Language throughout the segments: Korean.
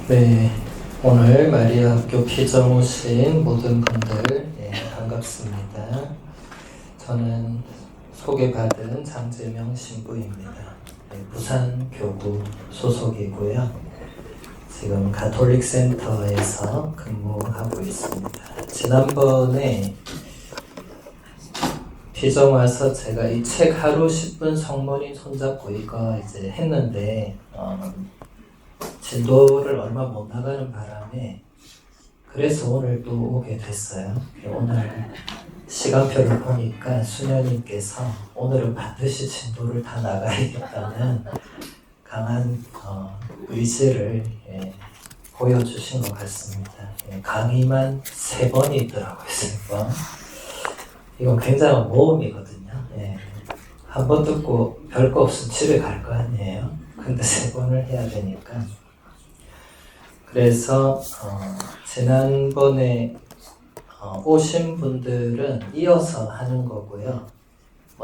네, 오늘 마리아 학교 피정 오신 모든 분들 반갑습니다. 저는 소개받은 장재명 신부입니다. 부산 교구 소속이고요. 지금 가톨릭 센터에서 근무하고 있습니다. 지난번에 피정 와서 제가 이 책 하루 10분 성모님 손잡고 이거 이제 했는데 진도를 얼마 못 나가는 바람에 그래서 오늘 또 오게 됐어요. 오늘 시간표를 보니까 수녀님께서 오늘은 반드시 진도를 다 나가야겠다는 강한 의지를 보여주신 것 같습니다. 강의만 3번이 있더라고요. 3번. 이건 굉장한 모험이거든요. 한 번 듣고 별거 없으면 집에 갈 거 아니에요. 근데 3번을 해야 되니까. 그래서 지난번에 오신 분들은 이어서 하는 거고요.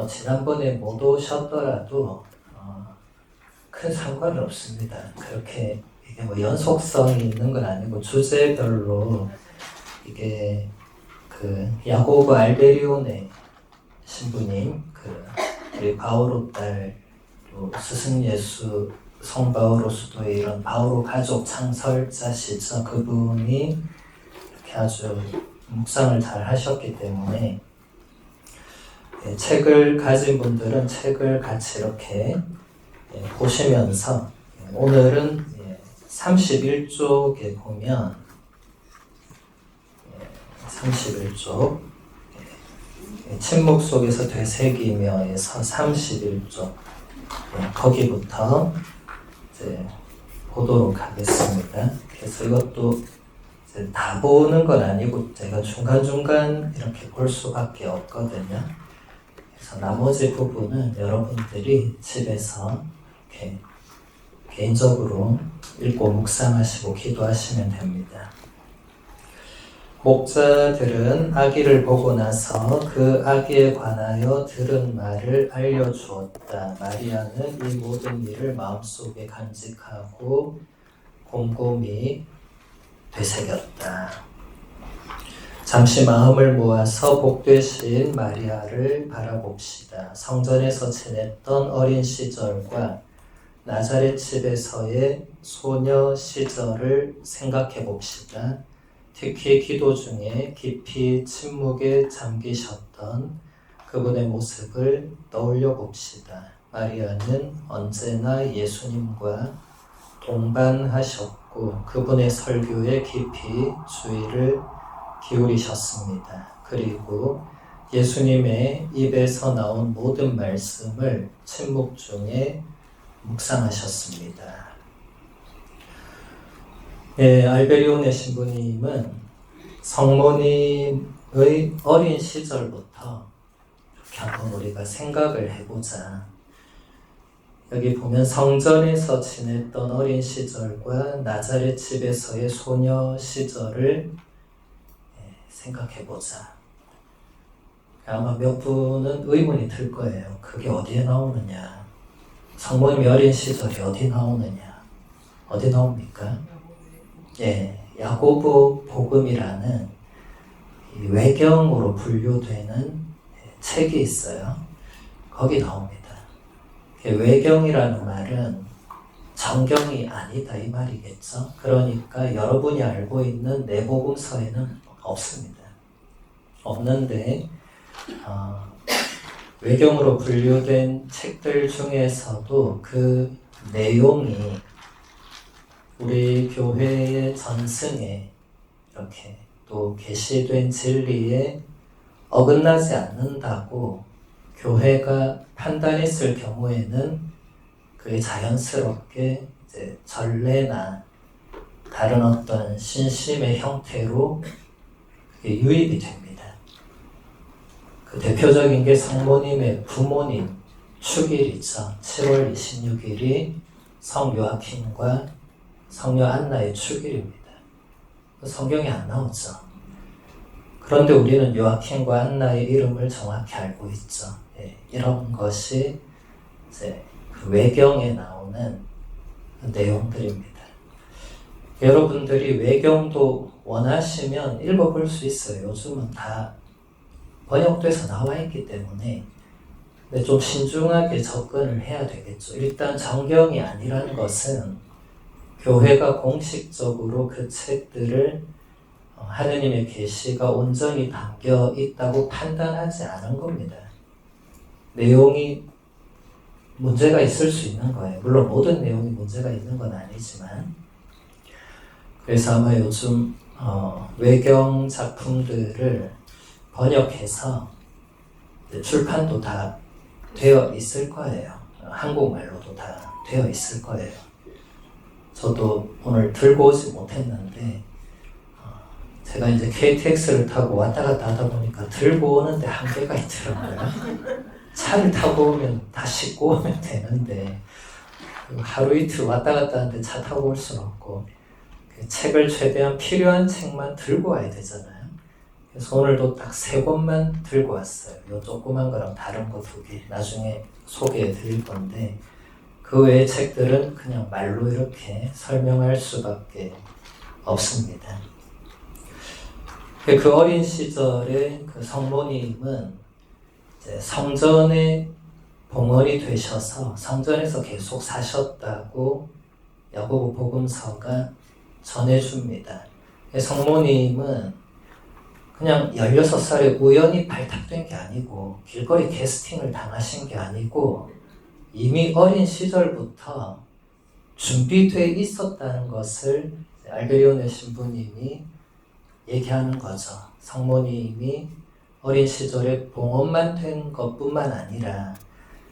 지난번에 못 오셨더라도 큰 상관은 없습니다. 그렇게 이게 연속성이 있는 건 아니고 주제별로 이게 그 야고보 알베리오네 신부님, 우리 바오로 딸, 또 스승 예수 성바오로 수도의 이런 바오로 가족 창설자시죠. 그분이 이렇게 아주 묵상을 잘 하셨기 때문에 책을 가진 분들은 책을 같이 이렇게 보시면서 오늘은 31쪽에 보면 31쪽 침묵 속에서 되새기며에서 31쪽 거기부터 이제 보도록 하겠습니다. 그래서 이것도 이제 다 보는 건 아니고 제가 중간중간 이렇게 볼 수밖에 없거든요. 그래서 나머지 부분은 여러분들이 집에서 이렇게 개인적으로 읽고 묵상하시고 기도하시면 됩니다. 목자들은 아기를 보고 나서 그 아기에 관하여 들은 말을 알려주었다. 마리아는 이 모든 일을 마음속에 간직하고 곰곰이 되새겼다. 잠시 마음을 모아서 복되신 마리아를 바라봅시다. 성전에서 지냈던 어린 시절과 나자렛 집에서의 소녀 시절을 생각해 봅시다. 특히 기도 중에 깊이 침묵에 잠기셨던 그분의 모습을 떠올려 봅시다. 마리아는 언제나 예수님과 동반하셨고 그분의 설교에 깊이 주의를 기울이셨습니다. 그리고 예수님의 입에서 나온 모든 말씀을 침묵 중에 묵상하셨습니다. 알베리오네 신부님은 성모님의 어린 시절부터 이렇게 한번 우리가 생각을 해보자. 여기 보면 성전에서 지냈던 어린 시절과 나자렛 집에서의 소녀 시절을 생각해보자. 아마 몇 분은 의문이 들 거예요. 그게 어디에 나오느냐? 성모님의 어린 시절이 어디 나오느냐? 어디 나옵니까? 야고보 복음이라는 외경으로 분류되는 책이 있어요. 거기 나옵니다. 외경이라는 말은 정경이 아니다 이 말이겠죠. 그러니까 여러분이 알고 있는 내복음서에는 없습니다. 없는데 외경으로 분류된 책들 중에서도 그 내용이 우리 교회의 전승에 이렇게 또 계시된 진리에 어긋나지 않는다고 교회가 판단했을 경우에는 그게 자연스럽게 이제 전례나 다른 어떤 신심의 형태로 그게 유입이 됩니다. 그 대표적인 게 성모님의 부모님 축일이죠. 7월 26일이 성 요아킴과 성녀 안나의 축일입니다. 성경에 안 나오죠. 그런데 우리는 요아킴과 안나의 이름을 정확히 알고 있죠. 이런 것이 이제 그 외경에 나오는 내용들입니다. 여러분들이 외경도 원하시면 읽어볼 수 있어요. 요즘은 다 번역돼서 나와 있기 때문에. 근데 좀 신중하게 접근을 해야 되겠죠. 일단 정경이 아니라는 것은 교회가 공식적으로 그 책들을 하느님의 계시가 온전히 담겨 있다고 판단하지 않은 겁니다. 내용이 문제가 있을 수 있는 거예요. 물론 모든 내용이 문제가 있는 건 아니지만. 그래서 아마 요즘 외경 작품들을 번역해서 출판도 다 되어 있을 거예요. 한국말로도 다 되어 있을 거예요. 저도 오늘 들고 오지 못했는데 제가 이제 KTX를 타고 왔다 갔다 하다 보니까 들고 오는데 한계가 있더라고요. 차를 타고 오면 다 싣고 오면 되는데 하루 이틀 왔다 갔다 하는데 차 타고 올 수는 없고 책을 최대한 필요한 책만 들고 와야 되잖아요. 그래서 오늘도 딱 3권만 들고 왔어요. 요 조그만 거랑 다른 거 2개 나중에 소개해 드릴 건데 그 외의 책들은 그냥 말로 이렇게 설명할 수밖에 없습니다. 그 어린 시절에 그 성모님은 이제 성전의 봉헌이 되셔서 성전에서 계속 사셨다고 야고보 복음서가 전해줍니다. 성모님은 그냥 16살에 우연히 발탁된 게 아니고 길거리 캐스팅을 당하신 게 아니고 이미 어린 시절부터 준비되어 있었다는 것을 알베리온의 신부님이 얘기하는 거죠. 성모님이 어린 시절에 봉헌만 된 것뿐만 아니라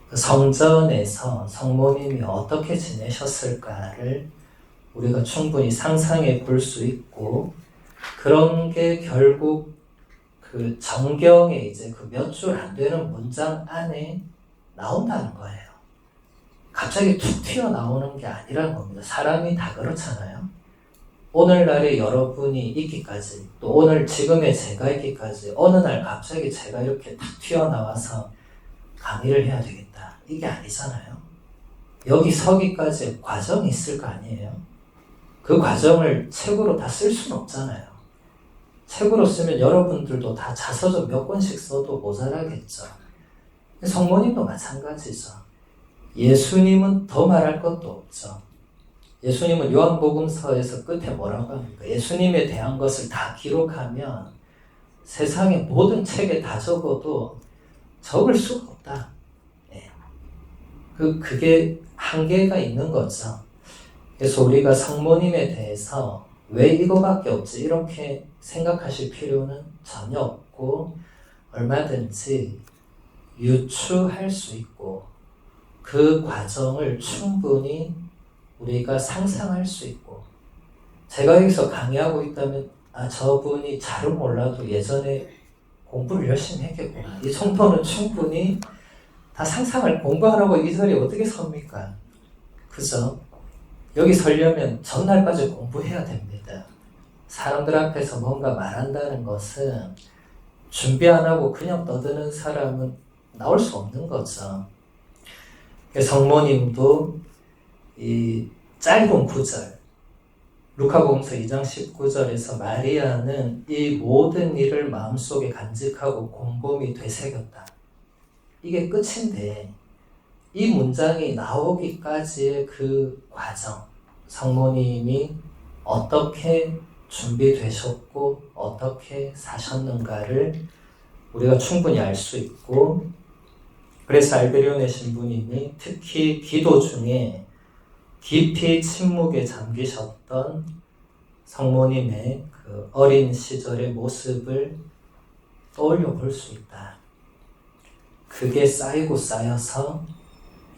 그 성전에서 성모님이 어떻게 지내셨을까를 우리가 충분히 상상해 볼 수 있고 그런 게 결국 그 정경에 이제 그 몇 줄 안 되는 문장 안에 나온다는 거예요. 갑자기 툭 튀어나오는 게 아니라는 겁니다. 사람이 다 그렇잖아요. 오늘날에 여러분이 있기까지 또 오늘 지금의 제가 있기까지 어느 날 갑자기 제가 이렇게 탁 튀어나와서 강의를 해야 되겠다. 이게 아니잖아요. 여기 서기까지 과정이 있을 거 아니에요. 그 과정을 책으로 다 쓸 수는 없잖아요. 책으로 쓰면 여러분들도 다 자서전 몇 권씩 써도 모자라겠죠. 성모님도 마찬가지죠. 예수님은 더 말할 것도 없죠. 예수님은 요한복음서에서 끝에 뭐라고 합니까? 예수님에 대한 것을 다 기록하면 세상의 모든 책에 다 적어도 적을 수가 없다. 네. 그게 한계가 있는 거죠. 그래서 우리가 성모님에 대해서 왜 이거밖에 없지? 이렇게 생각하실 필요는 전혀 없고 얼마든지 유추할 수 있고 그 과정을 충분히 우리가 상상할 수 있고 제가 여기서 강의하고 있다면 저분이 잘은 몰라도 예전에 공부를 열심히 했겠구나. 이 정도는 충분히 다 상상을 공부하라고 이 자리에 어떻게 섭니까? 그죠? 여기 서려면 전날까지 공부해야 됩니다. 사람들 앞에서 뭔가 말한다는 것은 준비 안 하고 그냥 떠드는 사람은 나올 수 없는 거죠. 성모님도 이 짧은 구절, 루카복음서 2장 19절에서 마리아는 이 모든 일을 마음속에 간직하고 곰곰이 되새겼다. 이게 끝인데 이 문장이 나오기까지의 그 과정, 성모님이 어떻게 준비되셨고 어떻게 사셨는가를 우리가 충분히 알 수 있고 그래서 알베리온의 신부님이 특히 기도 중에 깊이 침묵에 잠기셨던 성모님의 그 어린 시절의 모습을 떠올려 볼 수 있다. 그게 쌓이고 쌓여서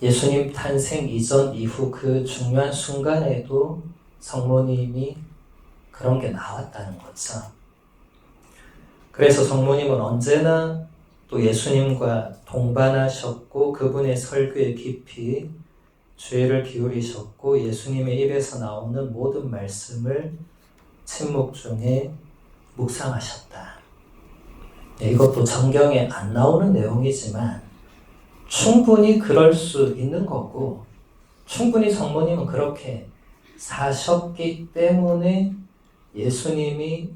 예수님 탄생 이전 이후 그 중요한 순간에도 성모님이 그런 게 나왔다는 거죠. 그래서 성모님은 언제나 또 예수님과 동반하셨고 그분의 설교에 깊이 주의를 기울이셨고 예수님의 입에서 나오는 모든 말씀을 침묵 중에 묵상하셨다. 이것도 성경에 안 나오는 내용이지만 충분히 그럴 수 있는 거고 충분히 성모님은 그렇게 사셨기 때문에 예수님이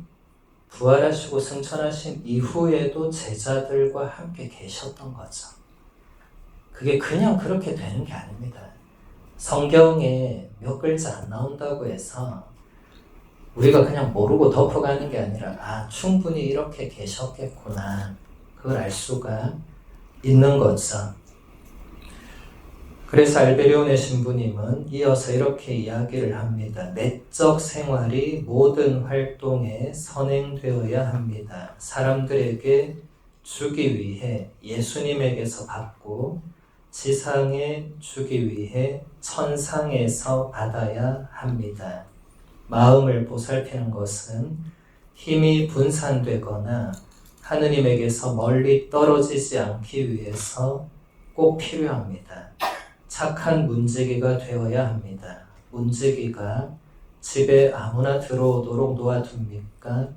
부활하시고 승천하신 이후에도 제자들과 함께 계셨던 거죠. 그게 그냥 그렇게 되는 게 아닙니다. 성경에 몇 글자 안 나온다고 해서 우리가 그냥 모르고 덮어가는 게 아니라 충분히 이렇게 계셨겠구나, 그걸 알 수가 있는 거죠. 그래서 알베리온의 신부님은 이어서 이렇게 이야기를 합니다. 내적 생활이 모든 활동에 선행되어야 합니다. 사람들에게 주기 위해 예수님에게서 받고 지상에 주기 위해 천상에서 받아야 합니다. 마음을 보살피는 것은 힘이 분산되거나 하느님에게서 멀리 떨어지지 않기 위해서 꼭 필요합니다. 착한 문지기가 되어야 합니다. 문지기가 집에 아무나 들어오도록 놓아둡니까?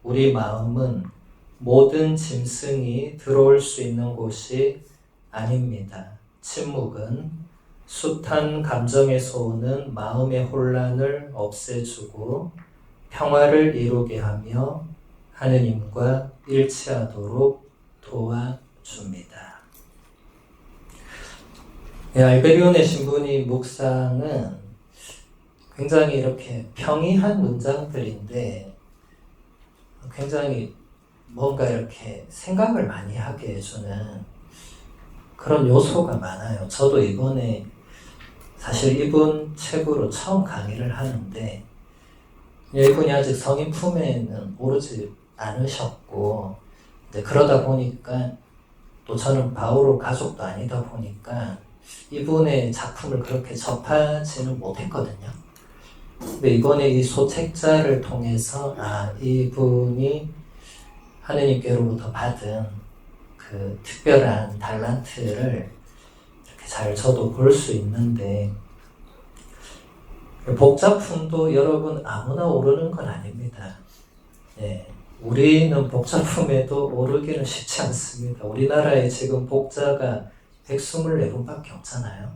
우리 마음은 모든 짐승이 들어올 수 있는 곳이 아닙니다. 침묵은 숱한 감정에서 오는 마음의 혼란을 없애주고 평화를 이루게 하며 하느님과 일치하도록 도와줍니다. 알베리온의 신부님 묵상은 굉장히 이렇게 평이한 문장들인데 굉장히 뭔가 이렇게 생각을 많이 하게 해주는 그런 요소가 많아요. 저도 이번에 사실 이분 책으로 처음 강의를 하는데 이분이 아직 성인 품에는 오르지 않으셨고 그러다 보니까 또 저는 바오로 가족도 아니다 보니까 이분의 작품을 그렇게 접하지는 못했거든요. 근데 이번에 이 소책자를 통해서 이분이 하느님께로부터 받은 그 특별한 달란트를 이렇게 잘 저도 볼 수 있는데 복작품도 여러분 아무나 오르는 건 아닙니다. 우리는 복작품에도 오르기는 쉽지 않습니다. 우리나라에 지금 복자가 124분밖에 없잖아요.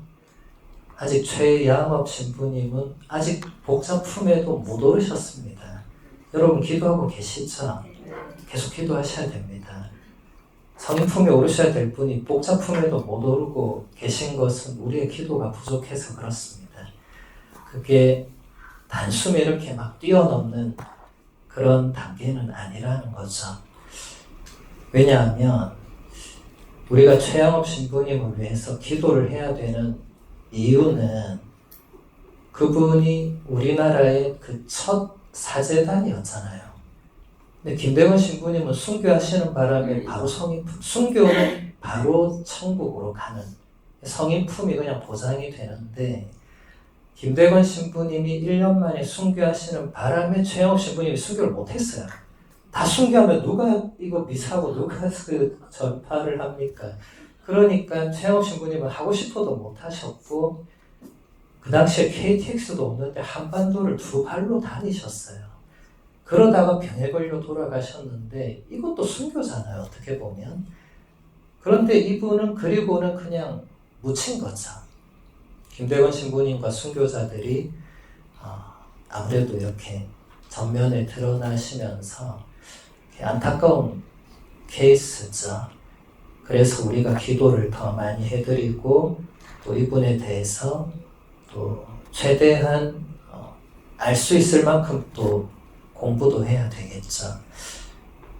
아직 최양업 신부님은 아직 복작품에도 못 오르셨습니다. 여러분 기도하고 계시죠? 계속 기도하셔야 됩니다. 성인품에 오르셔야 될 분이 복작품에도 못 오르고 계신 것은 우리의 기도가 부족해서 그렇습니다. 그게 단숨에 이렇게 막 뛰어넘는 그런 단계는 아니라는 거죠. 왜냐하면 우리가 최양업 신부님을 위해서 기도를 해야 되는 이유는 그분이 우리나라의 그 첫 사제단이었잖아요. 근데 김대건 신부님은 순교하시는 바람에 바로 성인품, 순교는 바로 천국으로 가는 성인품이 그냥 보장이 되는데 김대건 신부님이 1년 만에 순교하시는 바람에 최양업 신부님이 순교를 못했어요. 다 순교하면 누가 이거 미사고 누가 그 전파를 합니까? 그러니까 최양업 신부님은 하고 싶어도 못하셨고 그 당시에 KTX도 없는데 한반도를 2발로 다니셨어요. 그러다가 병에 걸려 돌아가셨는데 이것도 순교잖아요, 어떻게 보면. 그런데 이분은 그리고는 그냥 묻힌 거죠. 김대건 신부님과 순교자들이 아무래도 이렇게 전면에 드러나시면서 안타까운 케이스죠. 그래서 우리가 기도를 더 많이 해드리고 또 이분에 대해서 또 최대한 알 수 있을 만큼 또 공부도 해야 되겠죠.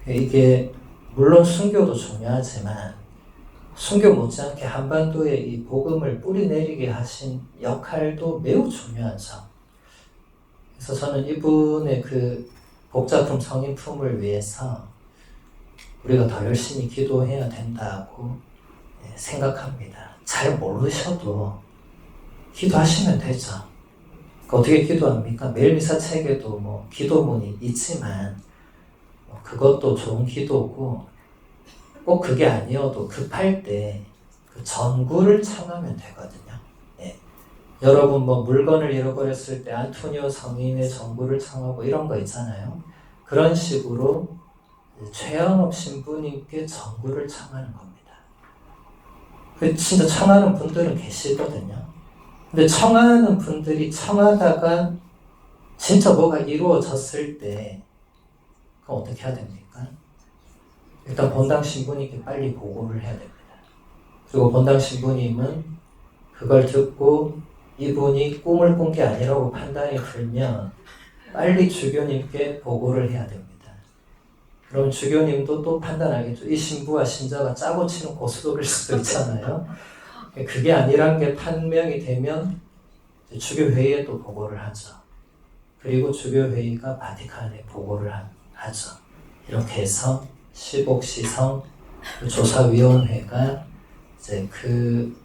이게 물론 순교도 중요하지만 순교 못지않게 한반도에 이 복음을 뿌리내리게 하신 역할도 매우 중요하죠. 그래서 저는 이분의 그 복작품 성인품을 위해서 우리가 더 열심히 기도해야 된다고 생각합니다. 잘 모르셔도 기도하시면 되죠. 어떻게 기도합니까? 매일 미사 책에도 뭐 기도문이 있지만 그것도 좋은 기도고 꼭 그게 아니어도 급할 때 그 전구를 청하면 되거든요. 여러분 뭐 물건을 잃어버렸을 때 안토니오 성인의 전구를 청하고 이런 거 있잖아요. 그런 식으로 최양업 신부님께 전구를 청하는 겁니다. 진짜 청하는 분들은 계시거든요. 근데 청하는 분들이 청하다가 진짜 뭐가 이루어졌을 때 그럼 어떻게 해야 됩니까? 일단 본당 신부님께 빨리 보고를 해야 됩니다. 그리고 본당 신부님은 그걸 듣고 이분이 꿈을 꾼 게 아니라고 판단이 들면 빨리 주교님께 보고를 해야 됩니다. 그럼 주교님도 또 판단하겠죠. 이 신부와 신자가 짜고 치는 고스톱일 수도 있잖아요. 그게 아니란 게 판명이 되면 주교회의에 또 보고를 하죠. 그리고 주교회의가 바티칸에 보고를 하죠. 이렇게 해서 시복시성 조사위원회가 이제 그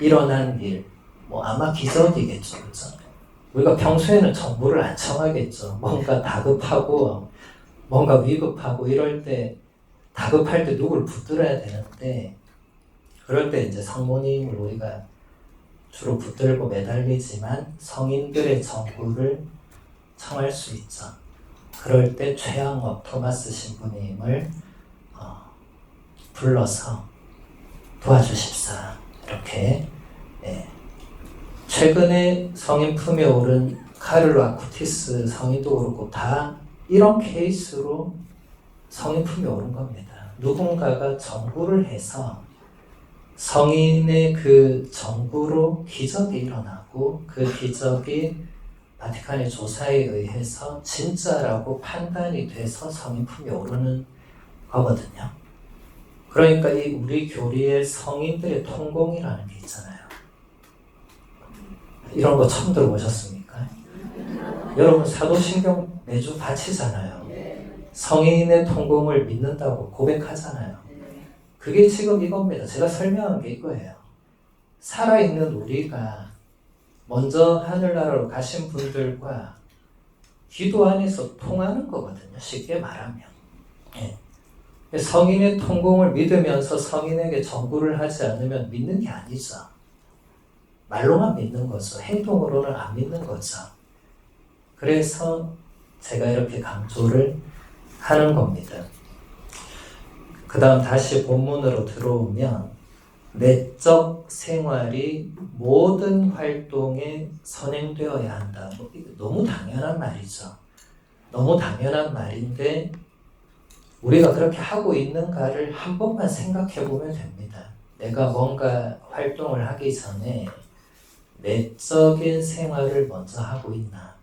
일어난 일, 뭐 아마 기적이겠죠, 그죠? 우리가 평소에는 정보를 안 청하겠죠. 뭔가 다급하고, 뭔가 위급하고 이럴 때 다급할 때 누굴 붙들어야 되는데, 그럴 때 이제 성모님을 우리가 주로 붙들고 매달리지만 성인들의 정보를 청할 수 있죠. 그럴 때 최양업 토마스 신부님을 불러서 도와주십사. 이렇게 최근에 성인 품에 오른 카를로 아쿠티스 성인도 그렇고 다 이런 케이스로 성인 품에 오른 겁니다. 누군가가 정구를 해서 성인의 그 정구로 기적이 일어나고 그 기적이 바티칸의 조사에 의해서 진짜라고 판단이 돼서 성인 품에 오르는 거거든요. 그러니까 이 우리 교리의 성인들의 통공이라는 게 있잖아요. 이런 거 처음 들어보셨습니까? 여러분 사도신경 매주 바치잖아요. 성인의 통공을 믿는다고 고백하잖아요. 그게 지금 이겁니다. 제가 설명한 게 이거예요. 살아있는 우리가 먼저 하늘나라로 가신 분들과 기도 안에서 통하는 거거든요. 쉽게 말하면. 성인의 통공을 믿으면서 성인에게 전구를 하지 않으면 믿는 게 아니죠. 말로만 믿는 거죠. 행동으로는 안 믿는 거죠. 그래서 제가 이렇게 강조를 하는 겁니다. 그 다음 다시 본문으로 들어오면 내적 생활이 모든 활동에 선행되어야 한다. 너무 당연한 말이죠. 너무 당연한 말인데 우리가 그렇게 하고 있는가를 한 번만 생각해 보면 됩니다. 내가 뭔가 활동을 하기 전에 내적인 생활을 먼저 하고 있나.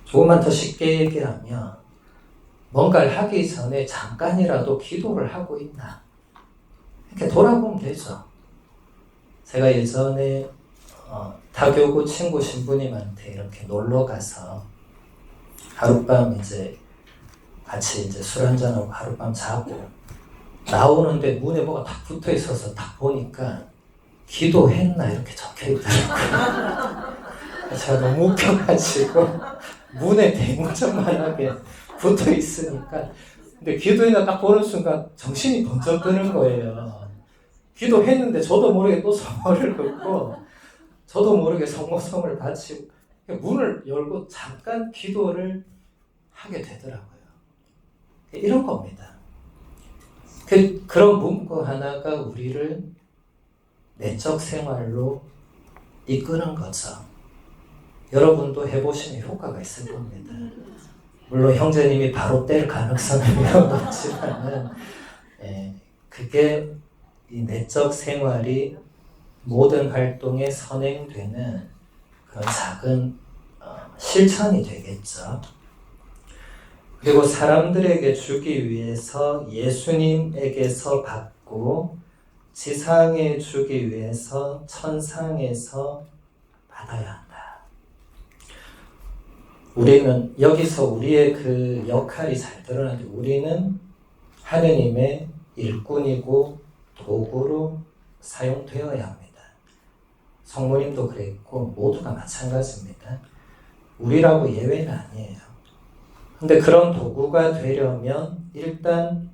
조금만 더 쉽게 얘기하면 뭔가를 하기 전에 잠깐이라도 기도를 하고 있나. 이렇게 돌아보면 되죠. 제가 예전에 다교구 친구 신부님한테 이렇게 놀러 가서 하룻밤 이제 같이 이제 술 한잔하고 하룻밤 자고 나오는데 문에 뭐가 딱 붙어 있어서 딱 보니까 기도했나 이렇게 적혀 있더라고요. 제가 너무 웃겨가지고 문에 대문짝만하게 붙어 있으니까 근데 기도했나 딱 보는 순간 정신이 번쩍 드는 거예요. 기도했는데 저도 모르게 또 성모를 긋고 저도 모르게 성모성을 바치고 문을 열고 잠깐 기도를 하게 되더라고요. 이런 겁니다. 그런 문구 하나가 우리를 내적 생활로 이끄는 거죠. 여러분도 해보시면 효과가 있을 겁니다. 물론 형제님이 바로 뗄 가능성은 매우 높지만은 그게 이 내적 생활이 모든 활동에 선행되는 그런 작은 실천이 되겠죠. 그리고 사람들에게 주기 위해서 예수님에게서 받고 지상에 주기 위해서 천상에서 받아야 한다. 우리는 여기서 우리의 그 역할이 잘 드러나는데 우리는 하느님의 일꾼이고 도구로 사용되어야 합니다. 성모님도 그랬고 모두가 마찬가지입니다. 우리라고 예외는 아니에요. 근데 그런 도구가 되려면 일단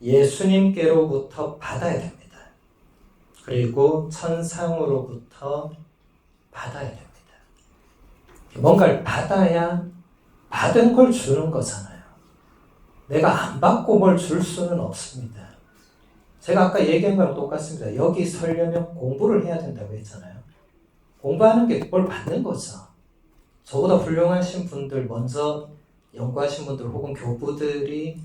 예수님께로부터 받아야 됩니다. 그리고 천상으로부터 받아야 됩니다. 뭔가를 받아야 받은 걸 주는 거잖아요. 내가 안 받고 뭘 줄 수는 없습니다. 제가 아까 얘기한 거랑 똑같습니다. 여기 서려면 공부를 해야 된다고 했잖아요. 공부하는 게 뭘 받는 거죠. 저보다 훌륭하신 분들, 먼저 연구하신 분들 혹은 교부들이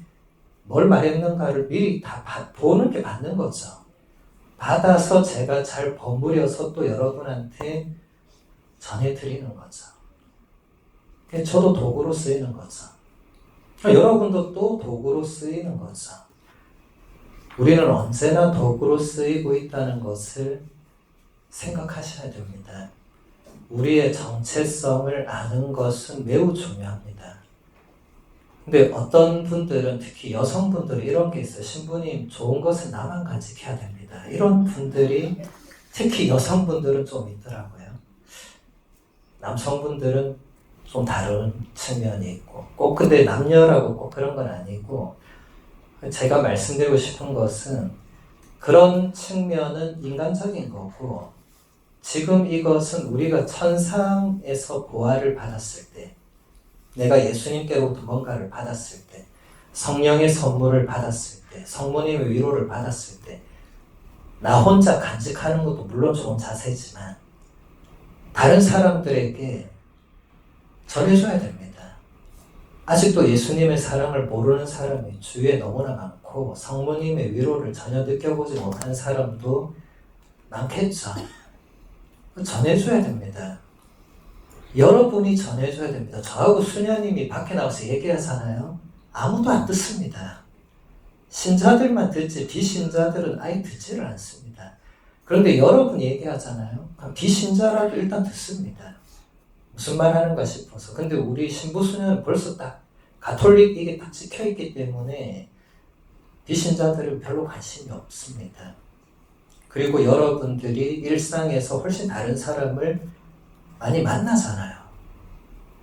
뭘 말했는가를 미리 다 보는 게 받는 거죠. 받아서 제가 잘 버무려서 또 여러분한테 전해드리는 거죠. 저도 도구로 쓰이는 거죠. 여러분도 또 도구로 쓰이는 거죠. 우리는 언제나 도구로 쓰이고 있다는 것을 생각하셔야 됩니다. 우리의 정체성을 아는 것은 매우 중요합니다. 근데 어떤 분들은, 특히 여성분들은 이런 게 있어요. 신부님, 좋은 것은 나만 간직해야 됩니다. 이런 분들이, 특히 여성분들은 좀 있더라고요. 남성분들은 좀 다른 측면이 있고, 꼭 근데 남녀라고 꼭 그런 건 아니고, 제가 말씀드리고 싶은 것은 그런 측면은 인간적인 거고, 지금 이것은 우리가 천상에서 보화를 받았을 때, 내가 예수님께로부터 뭔가를 받았을 때, 성령의 선물을 받았을 때, 성모님의 위로를 받았을 때, 나 혼자 간직하는 것도 물론 좋은 자세지만 다른 사람들에게 전해줘야 됩니다. 아직도 예수님의 사랑을 모르는 사람이 주위에 너무나 많고 성모님의 위로를 전혀 느껴보지 못한 사람도 많겠죠. 전해줘야 됩니다. 여러분이 전해줘야 됩니다. 저하고 수녀님이 밖에 나와서 얘기하잖아요. 아무도 안 듣습니다. 신자들만 듣지 비신자들은 아예 듣지를 않습니다. 그런데 여러분이 얘기하잖아요. 비신자라도 일단 듣습니다. 무슨 말 하는가 싶어서. 근데 우리 신부 수녀는 벌써 딱 가톨릭 이게 딱 찍혀있기 때문에 비신자들은 별로 관심이 없습니다. 그리고 여러분들이 일상에서 훨씬 다른 사람을 많이 만나잖아요.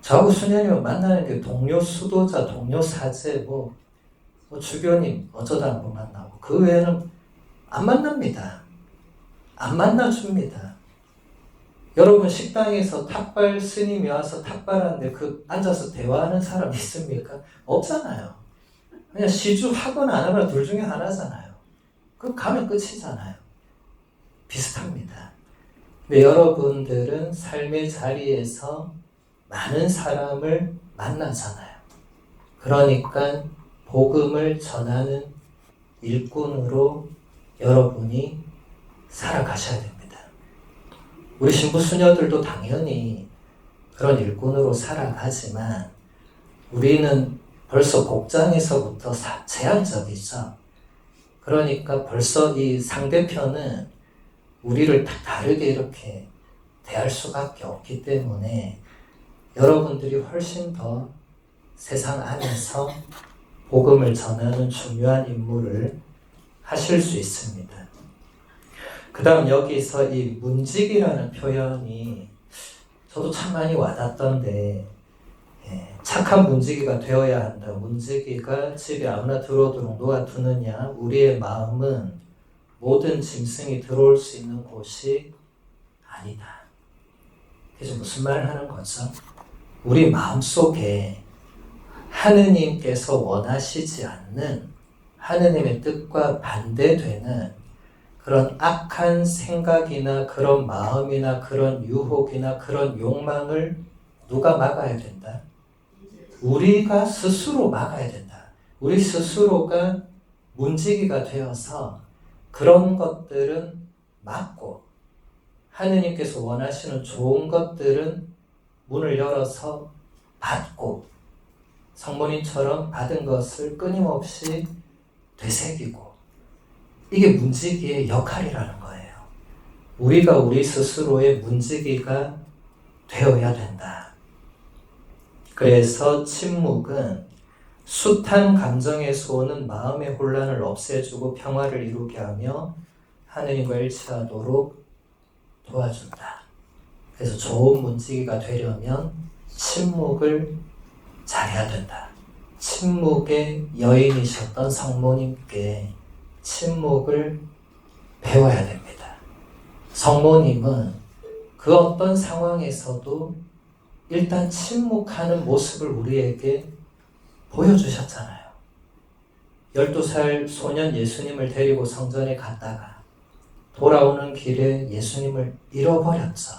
저하고 수녀님은 만나는 게 동료 수도자, 동료 사제, 뭐 주교님 어쩌다 한번 만나고 그 외에는 안 만납니다. 안 만나줍니다. 여러분 식당에서 탁발 스님이 와서 탁발하는데 앉아서 대화하는 사람 있습니까? 없잖아요. 그냥 시주하거나 안 하거나 둘 중에 하나잖아요. 그럼 가면 끝이잖아요. 비슷합니다. 근데 여러분들은 삶의 자리에서 많은 사람을 만나잖아요. 그러니까 복음을 전하는 일꾼으로 여러분이 살아가셔야 됩니다. 우리 신부 수녀들도 당연히 그런 일꾼으로 살아가지만 우리는 벌써 복장에서부터 제한적이죠. 그러니까 벌써 이 상대편은 우리를 다르게 이렇게 대할 수밖에 없기 때문에 여러분들이 훨씬 더 세상 안에서 복음을 전하는 중요한 임무를 하실 수 있습니다. 그 다음 여기서 이 문지기라는 표현이 저도 참 많이 와닿던데, 착한 문지기가 되어야 한다. 문지기가 집에 아무나 들어오도록 놓아두느냐. 우리의 마음은 모든 짐승이 들어올 수 있는 곳이 아니다. 그래서 무슨 말을 하는 거죠? 우리 마음속에 하느님께서 원하시지 않는 하느님의 뜻과 반대되는 그런 악한 생각이나 그런 마음이나 그런 유혹이나 그런 욕망을 누가 막아야 된다? 우리가 스스로 막아야 된다. 우리 스스로가 문지기가 되어서 그런 것들은 막고 하느님께서 원하시는 좋은 것들은 문을 열어서 받고 성모님처럼 받은 것을 끊임없이 되새기고 이게 문지기의 역할이라는 거예요. 우리가 우리 스스로의 문지기가 되어야 된다. 그래서 침묵은 숱한 감정에서 오는 마음의 혼란을 없애주고 평화를 이루게 하며 하느님과 일치하도록 도와준다. 그래서 좋은 문지기가 되려면 침묵을 잘해야 된다. 침묵의 여인이셨던 성모님께 침묵을 배워야 됩니다. 성모님은 그 어떤 상황에서도 일단 침묵하는 모습을 우리에게 보여주셨잖아요. 12살 소년 예수님을 데리고 성전에 갔다가 돌아오는 길에 예수님을 잃어버렸죠.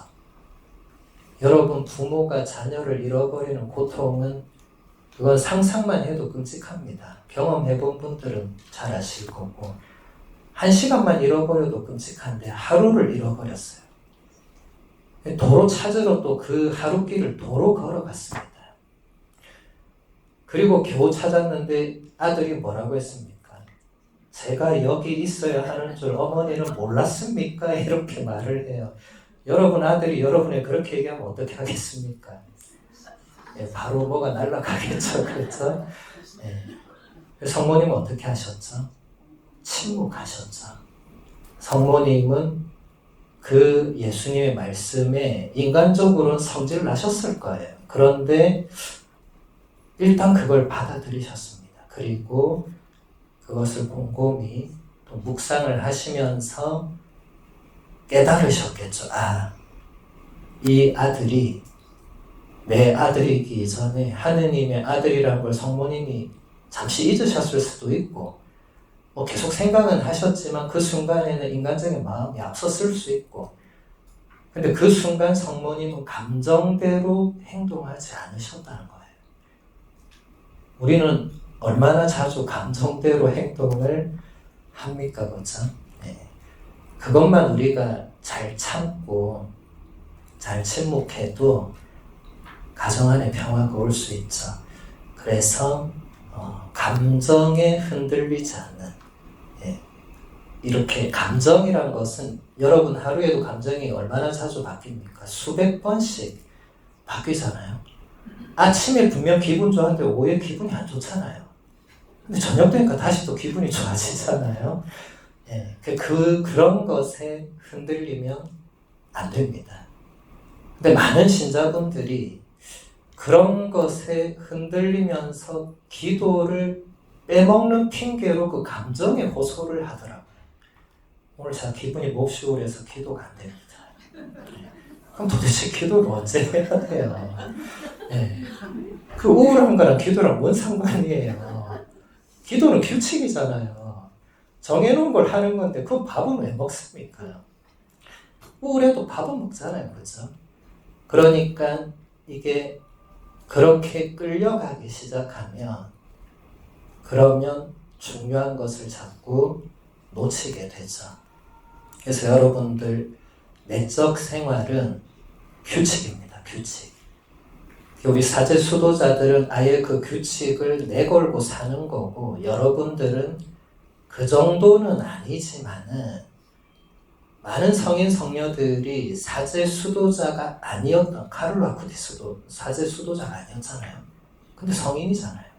여러분 부모가 자녀를 잃어버리는 고통은 그건 상상만 해도 끔찍합니다. 경험해본 분들은 잘 아실 거고 1시간만 잃어버려도 끔찍한데 하루를 잃어버렸어요. 도로 찾으러 또 그 하루길을 도로 걸어갔습니다. 그리고 겨우 찾았는데 아들이 뭐라고 했습니까? 제가 여기 있어야 하는 줄 어머니는 몰랐습니까? 이렇게 말을 해요. 여러분 아들이 여러분에 그렇게 얘기하면 어떻게 하겠습니까? 예, 바로 뭐가 날아가겠죠. 그렇죠? 예. 성모님은 어떻게 하셨죠? 침묵하셨죠. 성모님은 그 예수님의 말씀에 인간적으로는 성질을 나셨을 거예요. 그런데 일단 그걸 받아들이셨습니다. 그리고 그것을 곰곰이 또 묵상을 하시면서 깨달으셨겠죠. 아, 이 아들이 내 아들이기 전에 하느님의 아들이라는 걸 성모님이 잠시 잊으셨을 수도 있고 계속 생각은 하셨지만 그 순간에는 인간적인 마음이 앞섰을 수 있고 근데 그 순간 성모님은 감정대로 행동하지 않으셨다는 거예요. 우리는 얼마나 자주 감정대로 행동을 합니까? 그렇죠? 네. 그것만 우리가 잘 참고 잘 침묵해도 가정 안에 평화가 올 수 있죠. 그래서 감정에 흔들리지 않는 이렇게 감정이란 것은 여러분 하루에도 감정이 얼마나 자주 바뀝니까? 수백 번씩 바뀌잖아요. 아침에 분명 기분 좋았는데 오후에 기분이 안 좋잖아요. 근데 저녁 되니까 다시 또 기분이 좋아지잖아요. 그런 것에 흔들리면 안 됩니다. 근데 많은 신자분들이 그런 것에 흔들리면서 기도를 빼먹는 핑계로 그 감정에 호소를 하더라고요. 오늘 제가 기분이 몹시 우울해서 기도가 안 됩니다. 그럼 도대체 기도를 언제 해야 돼요? 그 우울한 거랑 기도랑 뭔 상관이에요? 기도는 규칙이잖아요. 정해놓은 걸 하는 건데 그 밥은 왜 먹습니까? 우울해도 밥은 먹잖아요. 그렇죠? 그러니까 이게 그렇게 끌려가기 시작하면 그러면 중요한 것을 자꾸 놓치게 되죠. 그래서 여러분들 내적 생활은 규칙입니다. 규칙. 우리 사제 수도자들은 아예 그 규칙을 내걸고 사는 거고 여러분들은 그 정도는 아니지만은 많은 성인 성녀들이 사제 수도자가 아니었던 카를로 아쿠티스도 사제 수도자가 아니었잖아요. 근데 성인이잖아요.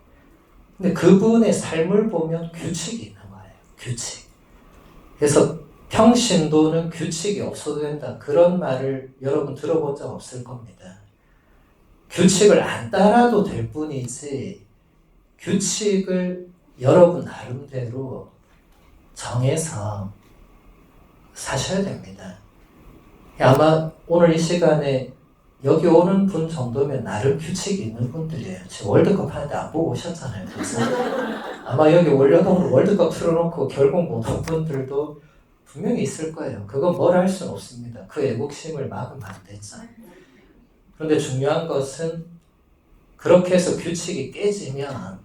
근데 그분의 삶을 보면 규칙이 있는 거예요. 규칙. 그래서 평신도는 규칙이 없어도 된다. 그런 말을 여러분 들어본 적 없을 겁니다. 규칙을 안 따라도 될 뿐이지 규칙을 여러분 나름대로 정해서 사셔야 됩니다. 아마 오늘 이 시간에 여기 오는 분 정도면 나름 규칙이 있는 분들이에요. 지금 월드컵 하는데 안 보고 오셨잖아요. 그래서 아마 여기 원려동으로 월드컵 틀어놓고 결국 못 온 분들도 분명히 있을 거예요. 그건 뭘 할 수는 없습니다. 그 애국심을 막으면 안 되죠. 그런데 중요한 것은 그렇게 해서 규칙이 깨지면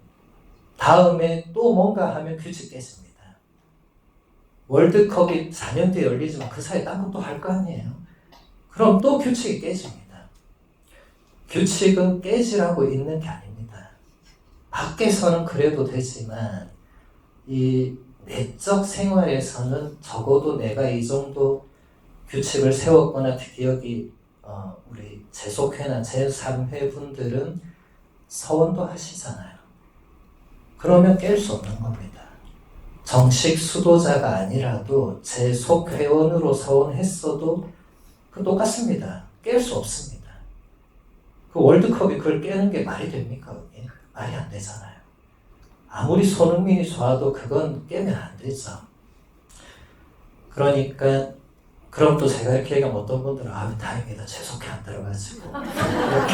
다음에 또 뭔가 하면 규칙 깨집니다. 월드컵이 4년 뒤에 열리지만 그 사이에 딴 것도 할 거 아니에요. 그럼 또 규칙이 깨집니다. 규칙은 깨지라고 있는 게 아닙니다. 밖에서는 그래도 되지만 이 내적 생활에서는 적어도 내가 이 정도 규칙을 세웠거나 특히 여기 우리 재속회나 제3회 분들은 서원도 하시잖아요. 그러면 깰 수 없는 겁니다. 정식 수도자가 아니라도 재속회원으로 서원했어도 그 똑같습니다. 깰 수 없습니다. 그 월드컵이 그걸 깨는 게 말이 됩니까? 그게? 말이 안 되잖아요. 아무리 손흥민이 좋아도 그건 깨면 안 되죠. 그러니까 그럼 또 제가 이렇게 얘기하면 어떤 분들은 다행이다. 재속회 안 들어가지고 이렇게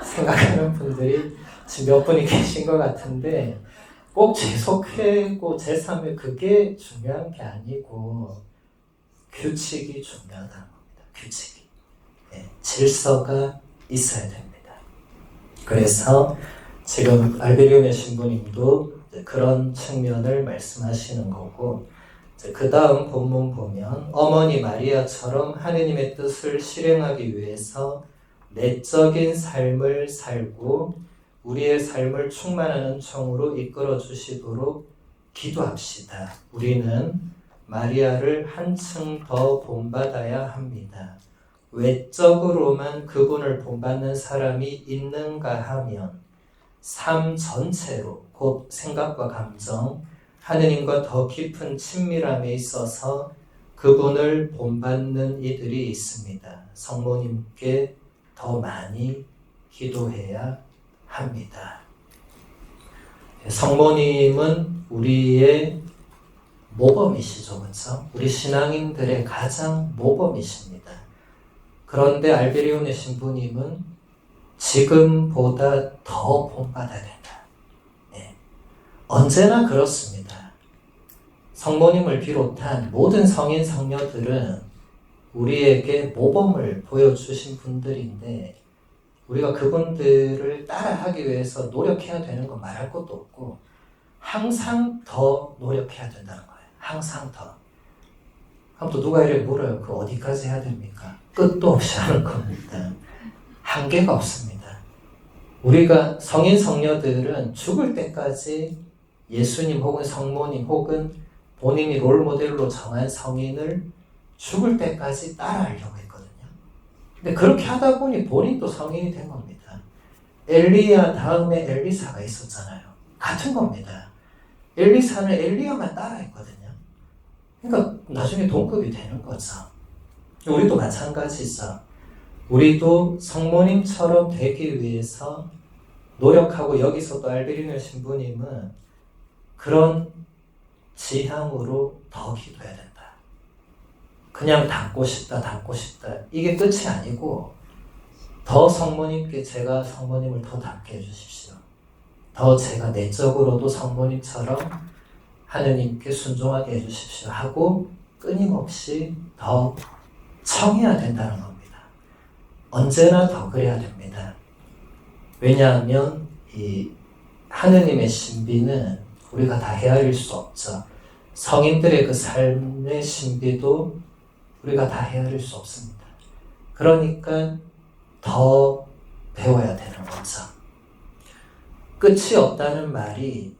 생각하는 분들이 지금 몇 분이 계신 것 같은데 꼭 재속회고 제3회 그게 중요한 게 아니고 규칙이 중요하다는 겁니다. 규칙이. 질서가 있어야 됩니다. 그래서 지금 알베리온의 신부님도 그런 측면을 말씀하시는 거고, 그 다음 본문 보면 어머니 마리아처럼 하느님의 뜻을 실행하기 위해서 내적인 삶을 살고 우리의 삶을 충만한 은총으로 이끌어 주시도록 기도합시다. 우리는 마리아를 한층 더 본받아야 합니다. 외적으로만 그분을 본받는 사람이 있는가 하면 삶 전체로, 곧 생각과 감정, 하느님과 더 깊은 친밀함에 있어서 그분을 본받는 이들이 있습니다. 성모님께 더 많이 기도해야 합니다. 성모님은 우리의 모범이시죠, 그렇죠? 우리 신앙인들의 가장 모범이십니다. 그런데 알베리온의 신부님은 지금보다 더 본받아야 된다. 언제나 그렇습니다. 성모님을 비롯한 모든 성인 성녀들은 우리에게 모범을 보여주신 분들인데 우리가 그분들을 따라하기 위해서 노력해야 되는 건 말할 것도 없고 항상 더 노력해야 된다는 거예요. 항상 더. 그럼 또 누가 이렇게 물어요. 그 어디까지 해야 됩니까? 끝도 없이 하는 겁니다. 한계가 없습니다. 우리가 성인 성녀들은 죽을 때까지 예수님 혹은 성모님 혹은 본인이 롤모델로 정한 성인을 죽을 때까지 따라하려고 했거든요. 근데 그렇게 하다 보니 본인도 성인이 된 겁니다. 엘리야 다음에 엘리사가 있었잖아요. 같은 겁니다. 엘리사는 엘리야만 따라했거든요. 그러니까 나중에 동급이 되는 거죠. 우리도 마찬가지죠. 우리도 성모님처럼 되기 위해서 노력하고 여기서 또 알베리노 신부님은 그런 지향으로 더 기도해야 된다. 그냥 닮고 싶다. 이게 끝이 아니고 더 성모님께 제가 성모님을 더 닮게 해주십시오. 더 제가 내적으로도 성모님처럼 하느님께 순종하게 해주십시오 하고 끊임없이 더 청해야 된다는 겁니다. 언제나 더 그래야 됩니다. 왜냐하면 이 하느님의 신비는 우리가 다 헤아릴 수 없죠. 성인들의 그 삶의 신비도 우리가 다 헤아릴 수 없습니다. 그러니까 더 배워야 되는 거죠. 끝이 없다는 말이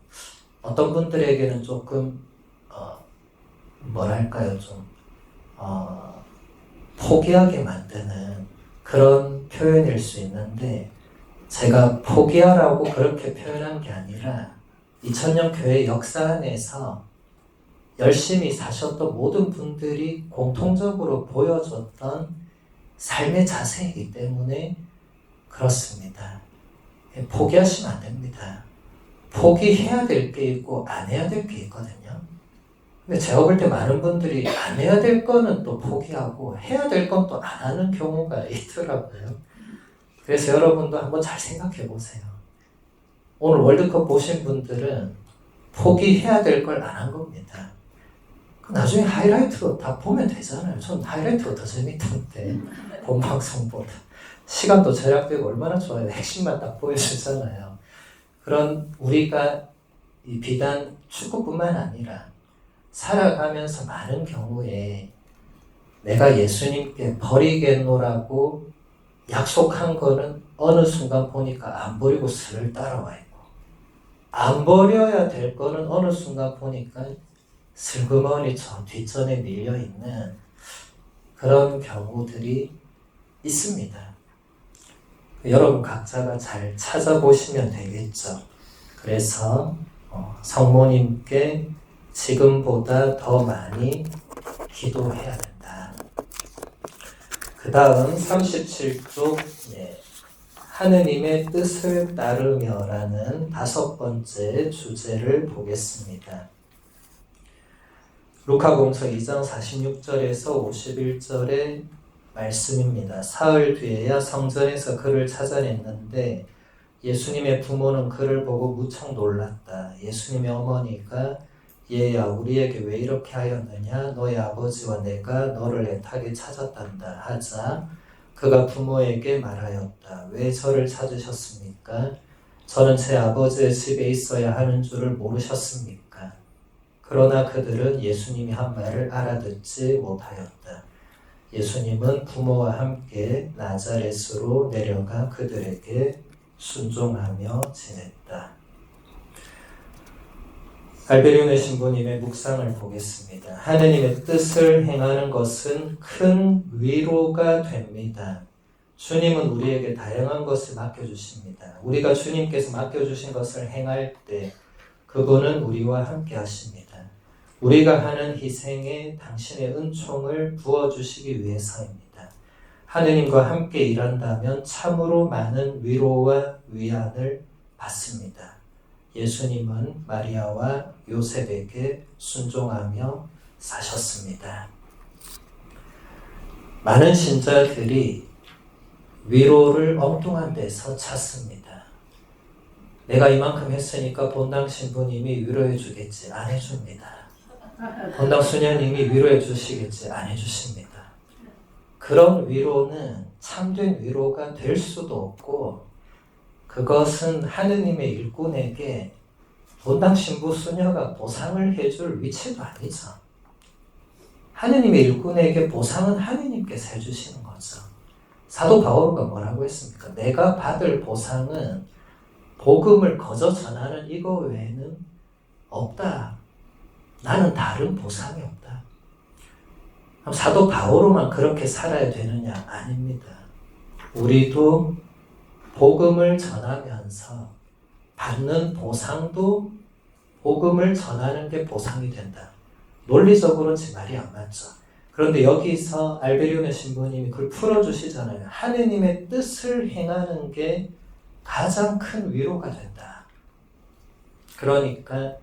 어떤 분들에게는 조금 뭐랄까요, 좀 포기하게 만드는 그런 표현일 수 있는데 제가 포기하라고 그렇게 표현한 게 아니라 2000년 교회 역사 안에서 열심히 사셨던 모든 분들이 공통적으로 보여줬던 삶의 자세이기 때문에 그렇습니다. 포기하시면 안 됩니다. 포기해야 될 게 있고 안 해야 될 게 있거든요. 근데 제가 볼 때 많은 분들이 안 해야 될 거는 또 포기하고 해야 될 건 또 안 하는 경우가 있더라고요. 그래서 여러분도 한번 잘 생각해 보세요. 오늘 월드컵 보신 분들은 포기해야 될 걸 안 한 겁니다. 나중에 하이라이트로 다 보면 되잖아요. 전 하이라이트가 더 재밌던데 본방송보다. 시간도 절약되고 얼마나 좋아요. 핵심만 딱 보여주잖아요. 그런 우리가 이 비단 축구뿐만 아니라 살아가면서 많은 경우에 내가 예수님께 버리겠노라고 약속한 거는 어느 순간 보니까 안 버리고 슬 따라와 있고 안 버려야 될 거는 어느 순간 보니까 슬그머니 저 뒷전에 밀려있는 그런 경우들이 있습니다. 여러분 각자가 잘 찾아보시면 되겠죠. 그래서 성모님께 지금보다 더 많이 기도해야 된다. 그 다음 37쪽 하느님의 뜻을 따르며라는 5번째 주제를 보겠습니다. 루카복음서 2장 46절에서 51절의 말씀입니다. 사흘 뒤에야 성전에서 그를 찾아냈는데 예수님의 부모는 그를 보고 무척 놀랐다. 예수님의 어머니가 얘야 우리에게 왜 이렇게 하였느냐 너의 아버지와 내가 너를 애타게 찾았단다 하자 그가 부모에게 말하였다. 왜 저를 찾으셨습니까? 저는 제 아버지의 집에 있어야 하는 줄을 모르셨습니까? 그러나 그들은 예수님이 한 말을 알아듣지 못하였다. 예수님은 부모와 함께 나자렛으로 내려가 그들에게 순종하며 지냈다. 알베리온의 신부님의 묵상을 보겠습니다. 하느님의 뜻을 행하는 것은 큰 위로가 됩니다. 주님은 우리에게 다양한 것을 맡겨주십니다. 우리가 주님께서 맡겨주신 것을 행할 때 그분은 우리와 함께 하십니다. 우리가 하는 희생에 당신의 은총을 부어주시기 위해서입니다. 하느님과 함께 일한다면 참으로 많은 위로와 위안을 받습니다. 예수님은 마리아와 요셉에게 순종하며 사셨습니다. 많은 신자들이 위로를 엉뚱한 데서 찾습니다. 내가 이만큼 했으니까 본당 신부님이 위로해 주겠지. 안 해줍니다. 본당 수녀님이 위로해 주시겠지. 안 해주십니다. 그런 위로는 참된 위로가 될 수도 없고 그것은 하느님의 일꾼에게 본당 신부 수녀가 보상을 해줄 위치도 아니죠. 하느님의 일꾼에게 보상은 하느님께서 해주시는 거죠. 사도 바울가 뭐라고 했습니까? 내가 받을 보상은 복음을 거저 전하는 이거 외에는 없다. 나는 다른 보상이 없다. 그럼 사도 바울로만 그렇게 살아야 되느냐? 아닙니다. 우리도 복음을 전하면서 받는 보상도 복음을 전하는 게 보상이 된다. 논리적으로는 제 말이 안 맞죠. 그런데 여기서 알베리온의 신부님이 그걸 풀어주시잖아요. 하느님의 뜻을 행하는 게 가장 큰 위로가 된다. 그러니까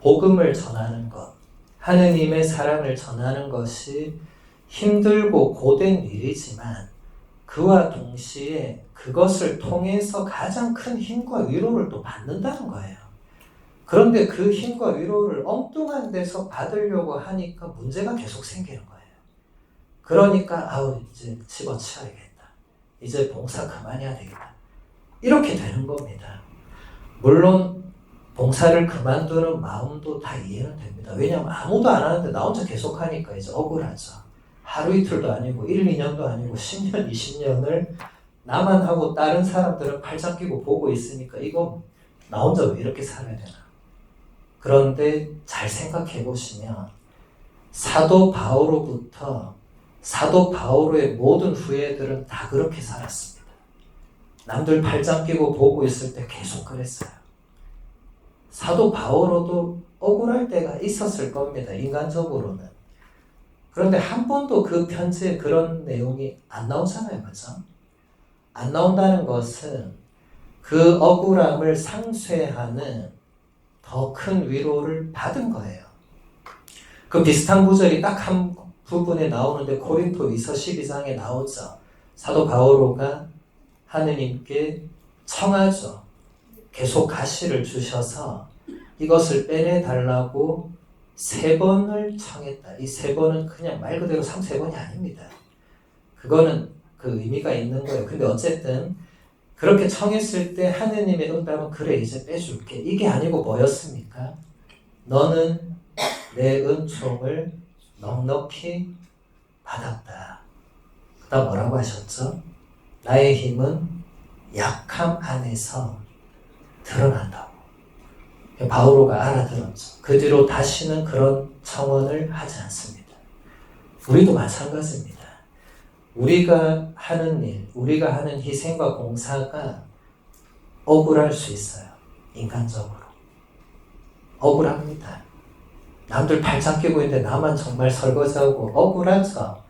복음을 전하는 것, 하느님의 사랑을 전하는 것이 힘들고 고된 일이지만 그와 동시에 그것을 통해서 가장 큰 힘과 위로를 또 받는다는 거예요. 그런데 그 힘과 위로를 엉뚱한 데서 받으려고 하니까 문제가 계속 생기는 거예요. 그러니까 이제 집어치워야겠다. 이제 봉사 그만해야 되겠다. 이렇게 되는 겁니다. 물론 봉사를 그만두는 마음도 다 이해는 됩니다. 왜냐하면 아무도 안 하는데 나 혼자 계속 하니까 이제 억울하죠. 하루 이틀도 아니고 1, 2년도 아니고 10년, 20년을 나만 하고 다른 사람들은 팔짱 끼고 보고 있으니까 이거 나 혼자 왜 이렇게 살아야 되나. 그런데 잘 생각해 보시면 사도 바오로부터 사도 바오로의 모든 후예들은 다 그렇게 살았습니다. 남들 팔짱 끼고 보고 있을 때 계속 그랬어요. 사도 바오로도 억울할 때가 있었을 겁니다. 인간적으로는. 그런데 한 번도 그 편지에 그런 내용이 안 나오잖아요. 그렇죠? 안 나온다는 것은 그 억울함을 상쇄하는 더 큰 위로를 받은 거예요. 그 비슷한 구절이 딱 한 부분에 나오는데 고린토이서 12장에 나오죠. 사도 바오로가 하느님께 청하죠. 계속 가시를 주셔서 이것을 빼내달라고 3번을 청했다. 이 3번은 그냥 말 그대로 3번이 아닙니다. 그거는 그 의미가 있는 거예요. 근데 어쨌든 그렇게 청했을 때 하느님의 응답은 그래 이제 빼줄게. 이게 아니고 뭐였습니까? 너는 내 은총을 넉넉히 받았다. 그 다음 뭐라고 하셨죠? 나의 힘은 약함 안에서 드러난다고. 바오로가 알아들었죠. 그 뒤로 다시는 그런 청원을 하지 않습니다. 우리도 마찬가지입니다. 우리가 하는 일, 우리가 하는 희생과 봉사가 억울할 수 있어요. 인간적으로. 억울합니다. 남들 팔짱 끼고 있는데 나만 정말 설거지하고 억울하죠.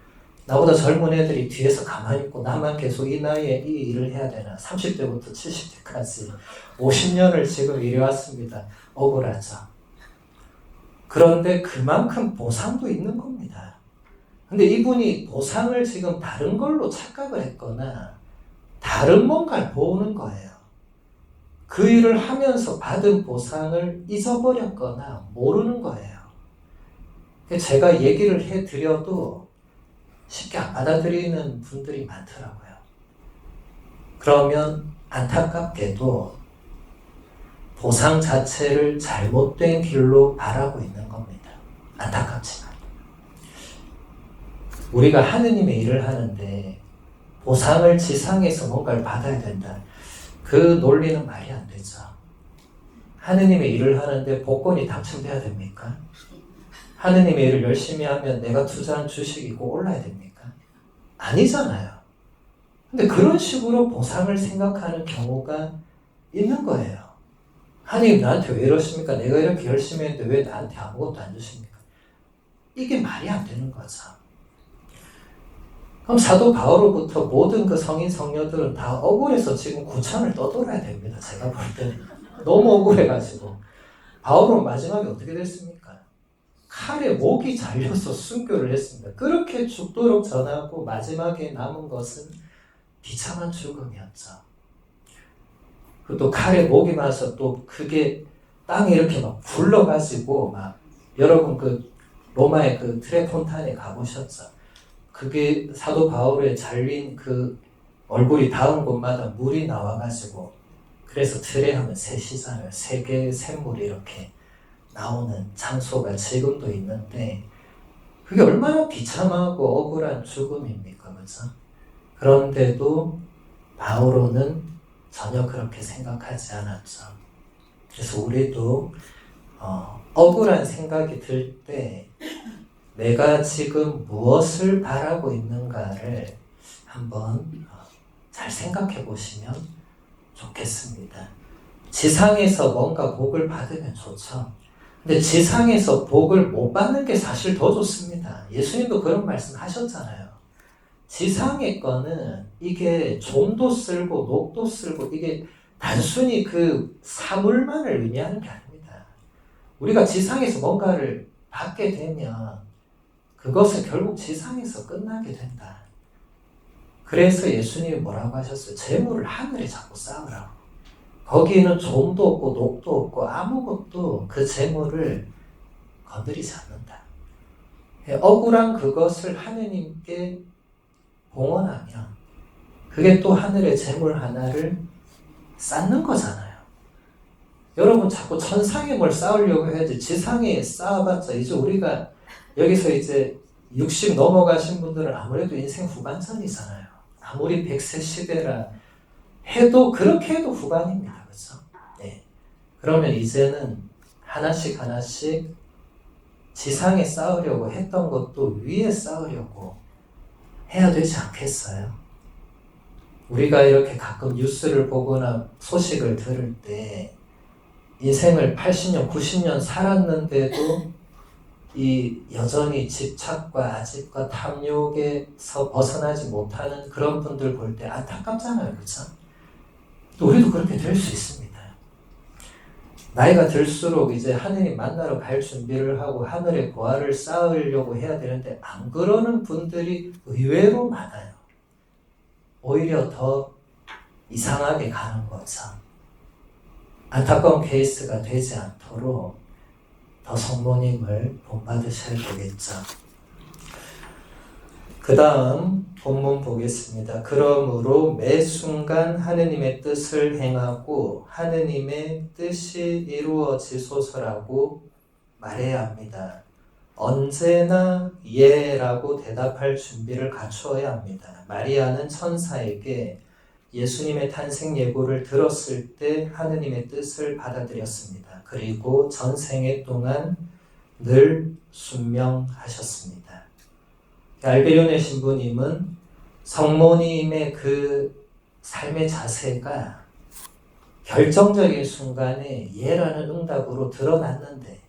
나보다 젊은 애들이 뒤에서 가만히 있고 나만 계속 이 나이에 이 일을 해야 되나. 30대부터 70대까지 50년을 지금 일해왔습니다. 억울하죠. 그런데 그만큼 보상도 있는 겁니다. 근데 이분이 보상을 지금 다른 걸로 착각을 했거나 다른 뭔가를 보는 거예요. 그 일을 하면서 받은 보상을 잊어버렸거나 모르는 거예요. 제가 얘기를 해드려도 쉽게 안 받아들이는 분들이 많더라고요. 그러면 안타깝게도 보상 자체를 잘못된 길로 바라고 있는 겁니다. 안타깝지만 우리가 하느님의 일을 하는데 보상을 지상에서 뭔가를 받아야 된다. 그 논리는 말이 안 되죠. 하느님의 일을 하는데 복권이 당첨돼야 됩니까? 하느님의 일을 열심히 하면 내가 투자한 주식이 꼭 올라야 됩니까? 아니잖아요. 근데 그런 식으로 보상을 생각하는 경우가 있는 거예요. 하느님 나한테 왜 이러십니까? 내가 이렇게 열심히 했는데 왜 나한테 아무것도 안 주십니까? 이게 말이 안 되는 거죠. 그럼 사도 바울로부터 모든 그 성인 성녀들은 다 억울해서 지금 구천을 떠돌아야 됩니다. 제가 볼 때는 너무 억울해가지고. 바울은 마지막에 어떻게 됐습니까? 칼에 목이 잘려서 순교를 했습니다. 그렇게 죽도록 전하고 마지막에 남은 것은 비참한 죽음이었죠. 또 칼에 목이 맞아서 또 그게 땅에 이렇게 막 굴러가지고 막 여러분 그 로마의 그 트레폰탄에 가보셨죠? 그게 사도 바울의 잘린 그 얼굴이 닿은 곳마다 물이 나와가지고 그래서 트레 하면 셋이잖아요. 세 개의 샘물이 이렇게 나오는 장소가 지금도 있는데 그게 얼마나 비참하고 억울한 죽음입니까? 그죠? 그런데도 바오로는 전혀 그렇게 생각하지 않았죠. 그래서 우리도 억울한 생각이 들 때 내가 지금 무엇을 바라고 있는가를 한번 잘 생각해 보시면 좋겠습니다. 지상에서 뭔가 복을 받으면 좋죠. 근데 지상에서 복을 못 받는 게 사실 더 좋습니다. 예수님도 그런 말씀 하셨잖아요. 지상의 거는 이게 좀도 쓸고 녹도 쓸고 이게 단순히 그 사물만을 의미하는 게 아닙니다. 우리가 지상에서 뭔가를 받게 되면 그것은 결국 지상에서 끝나게 된다. 그래서 예수님이 뭐라고 하셨어요? 재물을 하늘에 자꾸 쌓으라고. 거기는 좀도 없고 녹도 없고 아무것도 그 재물을 건드리지 않는다. 억울한 그것을 하느님께 봉헌하면 그게 또 하늘의 재물 하나를 쌓는 거잖아요. 여러분 자꾸 천상에 뭘 쌓으려고 해야지 지상에 쌓아봤자 이제 우리가 여기서 이제 60 넘어가신 분들은 아무래도 인생 후반전이잖아요. 아무리 100세 시대라 해도 그렇게 해도 후반입니다. 그렇죠? 네. 그러면 이제는 하나씩 하나씩 지상에 쌓으려고 했던 것도 위에 쌓으려고 해야 되지 않겠어요? 우리가 이렇게 가끔 뉴스를 보거나 소식을 들을 때 인생을 80년, 90년 살았는데도 이 여전히 집착과 아집과 탐욕에서 벗어나지 못하는 그런 분들 볼 때 안타깝잖아요. 그렇죠? 우리도 그렇게 될 수 있습니다. 나이가 들수록 이제 하느님 만나러 갈 준비를 하고 하늘의 보화를 쌓으려고 해야 되는데 안 그러는 분들이 의외로 많아요. 오히려 더 이상하게 가는 거죠. 안타까운 케이스가 되지 않도록 더 성모님을 본받으셔야 되겠죠. 그 다음 본문 보겠습니다. 그러므로 매 순간 하느님의 뜻을 행하고 하느님의 뜻이 이루어지소서라고 말해야 합니다. 언제나 예라고 대답할 준비를 갖추어야 합니다. 마리아는 천사에게 예수님의 탄생 예고를 들었을 때 하느님의 뜻을 받아들였습니다. 그리고 전생애 동안 늘 순명하셨습니다. 알베리온의 신부님은 성모님의 그 삶의 자세가 결정적인 순간에 예라는 응답으로 드러났는데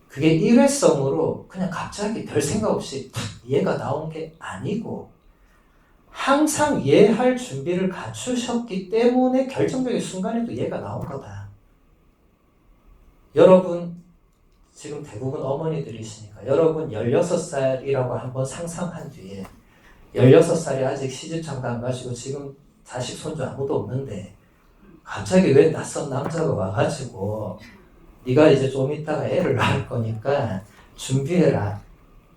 그게 일회성으로 그냥 갑자기 별 생각 없이 탁 예가 나온 게 아니고 항상 예할 준비를 갖추셨기 때문에 결정적인 순간에도 예가 나온 거다. 여러분 지금 대부분 어머니들이시니까 여러분 16살이라고 한번 상상한 뒤에 16살이 아직 시집장가 안 가시고 지금 자식 손주 아무도 없는데 갑자기 왜 낯선 남자가 와가지고 네가 이제 좀 있다가 애를 낳을 거니까 준비해라.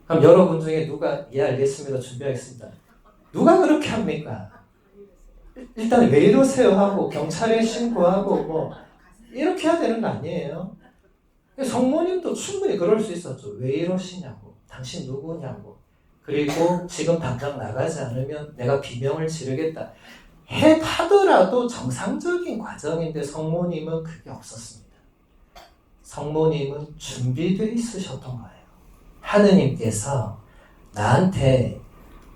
그럼 여러분 중에 누가 알겠습니다. 준비하겠습니다. 누가 그렇게 합니까? 일단 왜 이러세요 하고 경찰에 신고하고 뭐 이렇게 해야 되는 거 아니에요? 성모님도 충분히 그럴 수 있었죠. 왜 이러시냐고. 당신 누구냐고. 그리고 지금 당장 나가지 않으면 내가 비명을 지르겠다. 하더라도 정상적인 과정인데 성모님은 그게 없었습니다. 성모님은 준비되어 있으셨던 거예요. 하느님께서 나한테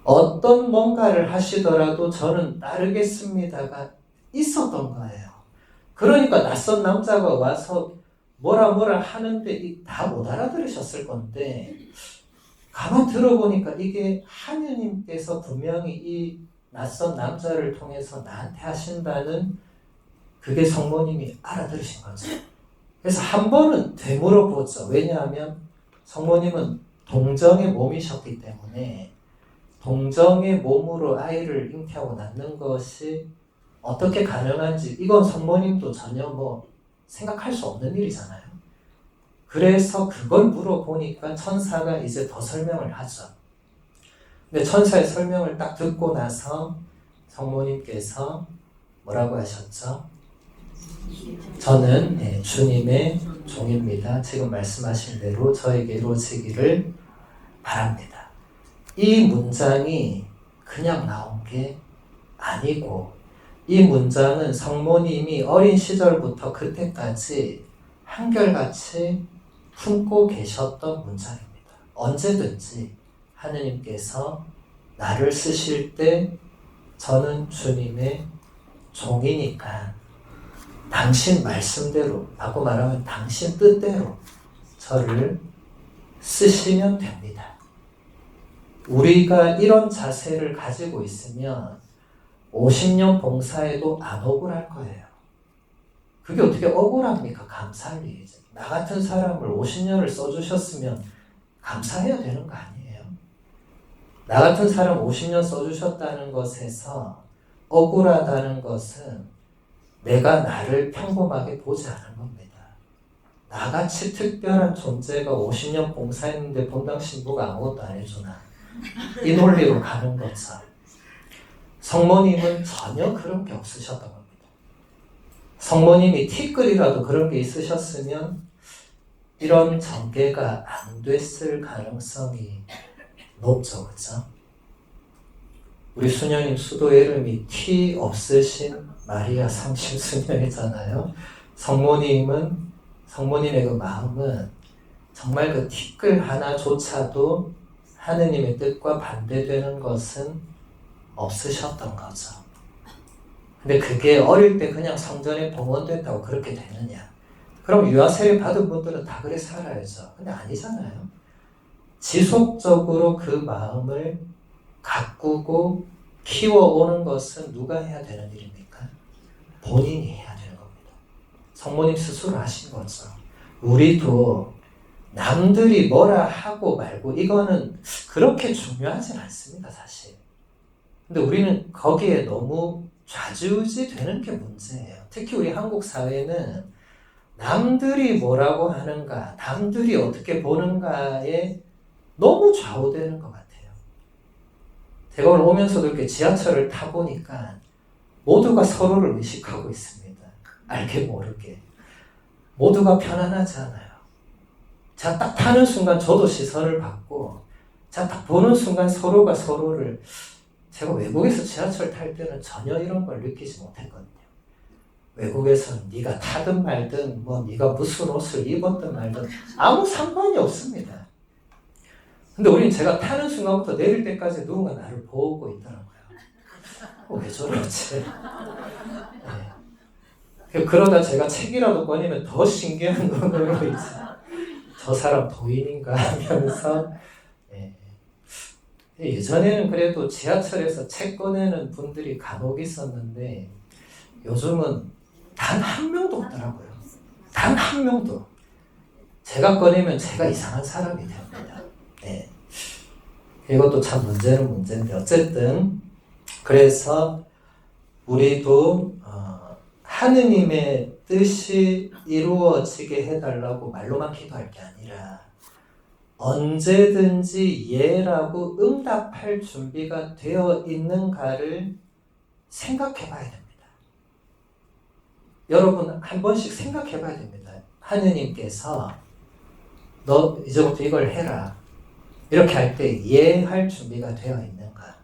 어떤 뭔가를 하시더라도 저는 따르겠습니다가 있었던 거예요. 그러니까 낯선 남자가 와서 뭐라 하는데 다 못 알아들으셨을 건데 가만 들어보니까 이게 하느님께서 분명히 이 낯선 남자를 통해서 나한테 하신다는 그게 성모님이 알아들으신 거죠. 그래서 한 번은 되물어보죠. 왜냐하면 성모님은 동정의 몸이셨기 때문에 동정의 몸으로 아이를 잉태하고 낳는 것이 어떻게 가능한지 이건 성모님도 전혀 생각할 수 없는 일이잖아요. 그래서 그걸 물어보니까 천사가 이제 더 설명을 하죠. 근데 천사의 설명을 딱 듣고 나서 성모님께서 뭐라고 하셨죠? 저는 주님의 종입니다. 지금 말씀하신 대로 저에게 이루어지기를 바랍니다. 이 문장이 그냥 나온 게 아니고 이 문장은 성모님이 어린 시절부터 그때까지 한결같이 품고 계셨던 문장입니다. 언제든지 하느님께서 나를 쓰실 때 저는 주님의 종이니까 당신 말씀대로 라고 말하면 당신 뜻대로 저를 쓰시면 됩니다. 우리가 이런 자세를 가지고 있으면 50년 봉사해도 안 억울할 거예요. 그게 어떻게 억울합니까? 감사할 일이죠. 나 같은 사람을 50년을 써주셨으면 감사해야 되는 거 아니에요? 나 같은 사람 50년 써주셨다는 것에서 억울하다는 것은 내가 나를 평범하게 보지 않은 겁니다. 나같이 특별한 존재가 50년 봉사했는데 본당 신부가 아무것도 안 해주나? 이 논리로 가는 거죠. 성모님은 전혀 그런 게 없으셨던 겁니다. 성모님이 티끌이라도 그런 게 있으셨으면 이런 전개가 안 됐을 가능성이 높죠. 그렇죠? 우리 수녀님 수도의 이름이 티 없으신 마리아 상심수녀이잖아요. 성모님의 그 마음은 정말 그 티끌 하나조차도 하느님의 뜻과 반대되는 것은 없으셨던 거죠. 근데 그게 어릴 때 그냥 성전에 봉헌됐다고 그렇게 되느냐? 그럼 유아세례 받은 분들은 다 그래 살아야죠. 근데 아니잖아요. 지속적으로 그 마음을 가꾸고 키워오는 것은 누가 해야 되는 일입니까? 본인이 해야 되는 겁니다. 성모님 스스로 하신 거죠. 우리도 남들이 뭐라 하고 말고 이거는 그렇게 중요하진 않습니다, 사실. 근데 우리는 거기에 너무 좌지우지 되는 게 문제예요. 특히 우리 한국 사회는 남들이 뭐라고 하는가, 남들이 어떻게 보는가에 너무 좌우되는 것 같아요. 제가 오늘 오면서도 이렇게 지하철을 타보니까 모두가 서로를 의식하고 있습니다. 알게 모르게. 모두가 편안하지 않아요. 제가 딱 타는 순간 저도 시선을 받고 제가 딱 보는 순간 서로가 서로를 제가 외국에서 지하철 탈 때는 전혀 이런 걸 느끼지 못했거든요. 외국에서는 네가 타든 말든 네가 무슨 옷을 입었든 말든 아무 상관이 없습니다. 근데 우리는 제가 타는 순간부터 내릴 때까지 누군가 나를 보고 있더라고요. 왜 저러지? 네. 그러다 제가 책이라도 꺼내면 더 신기한 눈으로 이제 저 사람 도인인가 하면서 예전에는 그래도 지하철에서 책 꺼내는 분들이 간혹 있었는데 요즘은 단 한 명도 없더라고요. 단 한 명도. 제가 꺼내면 제가 이상한 사람이 됩니다. 네. 이것도 참 문제는 문제인데 어쨌든 그래서 우리도 하느님의 뜻이 이루어지게 해달라고 말로만 기도할 게 아니라 언제든지 예라고 응답할 준비가 되어 있는가를 생각해 봐야 됩니다. 여러분 한 번씩 생각해 봐야 됩니다. 하느님께서 너 이제부터 이걸 해라 이렇게 할 때 예 할 준비가 되어 있는가?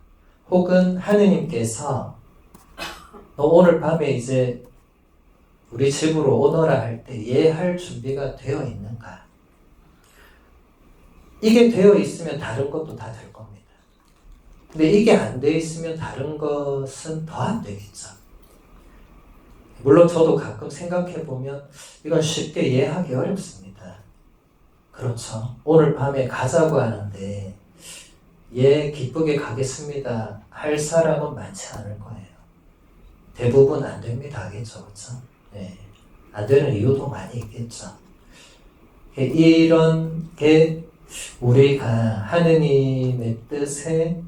혹은 하느님께서 너 오늘 밤에 이제 우리 집으로 오너라 할 때 예 할 준비가 되어 있는가? 이게 되어 있으면 다른 것도 다 될 겁니다. 근데 이게 안 되어 있으면 다른 것은 더 안 되겠죠. 물론 저도 가끔 생각해 보면 이건 쉽게 이해하기 어렵습니다. 그렇죠. 오늘 밤에 가자고 하는데 예 기쁘게 가겠습니다 할 사람은 많지 않을 거예요. 대부분 안 됩니다 하겠죠. 그렇죠? 네. 안 되는 이유도 많이 있겠죠. 이런 게 우리가 하느님의 뜻에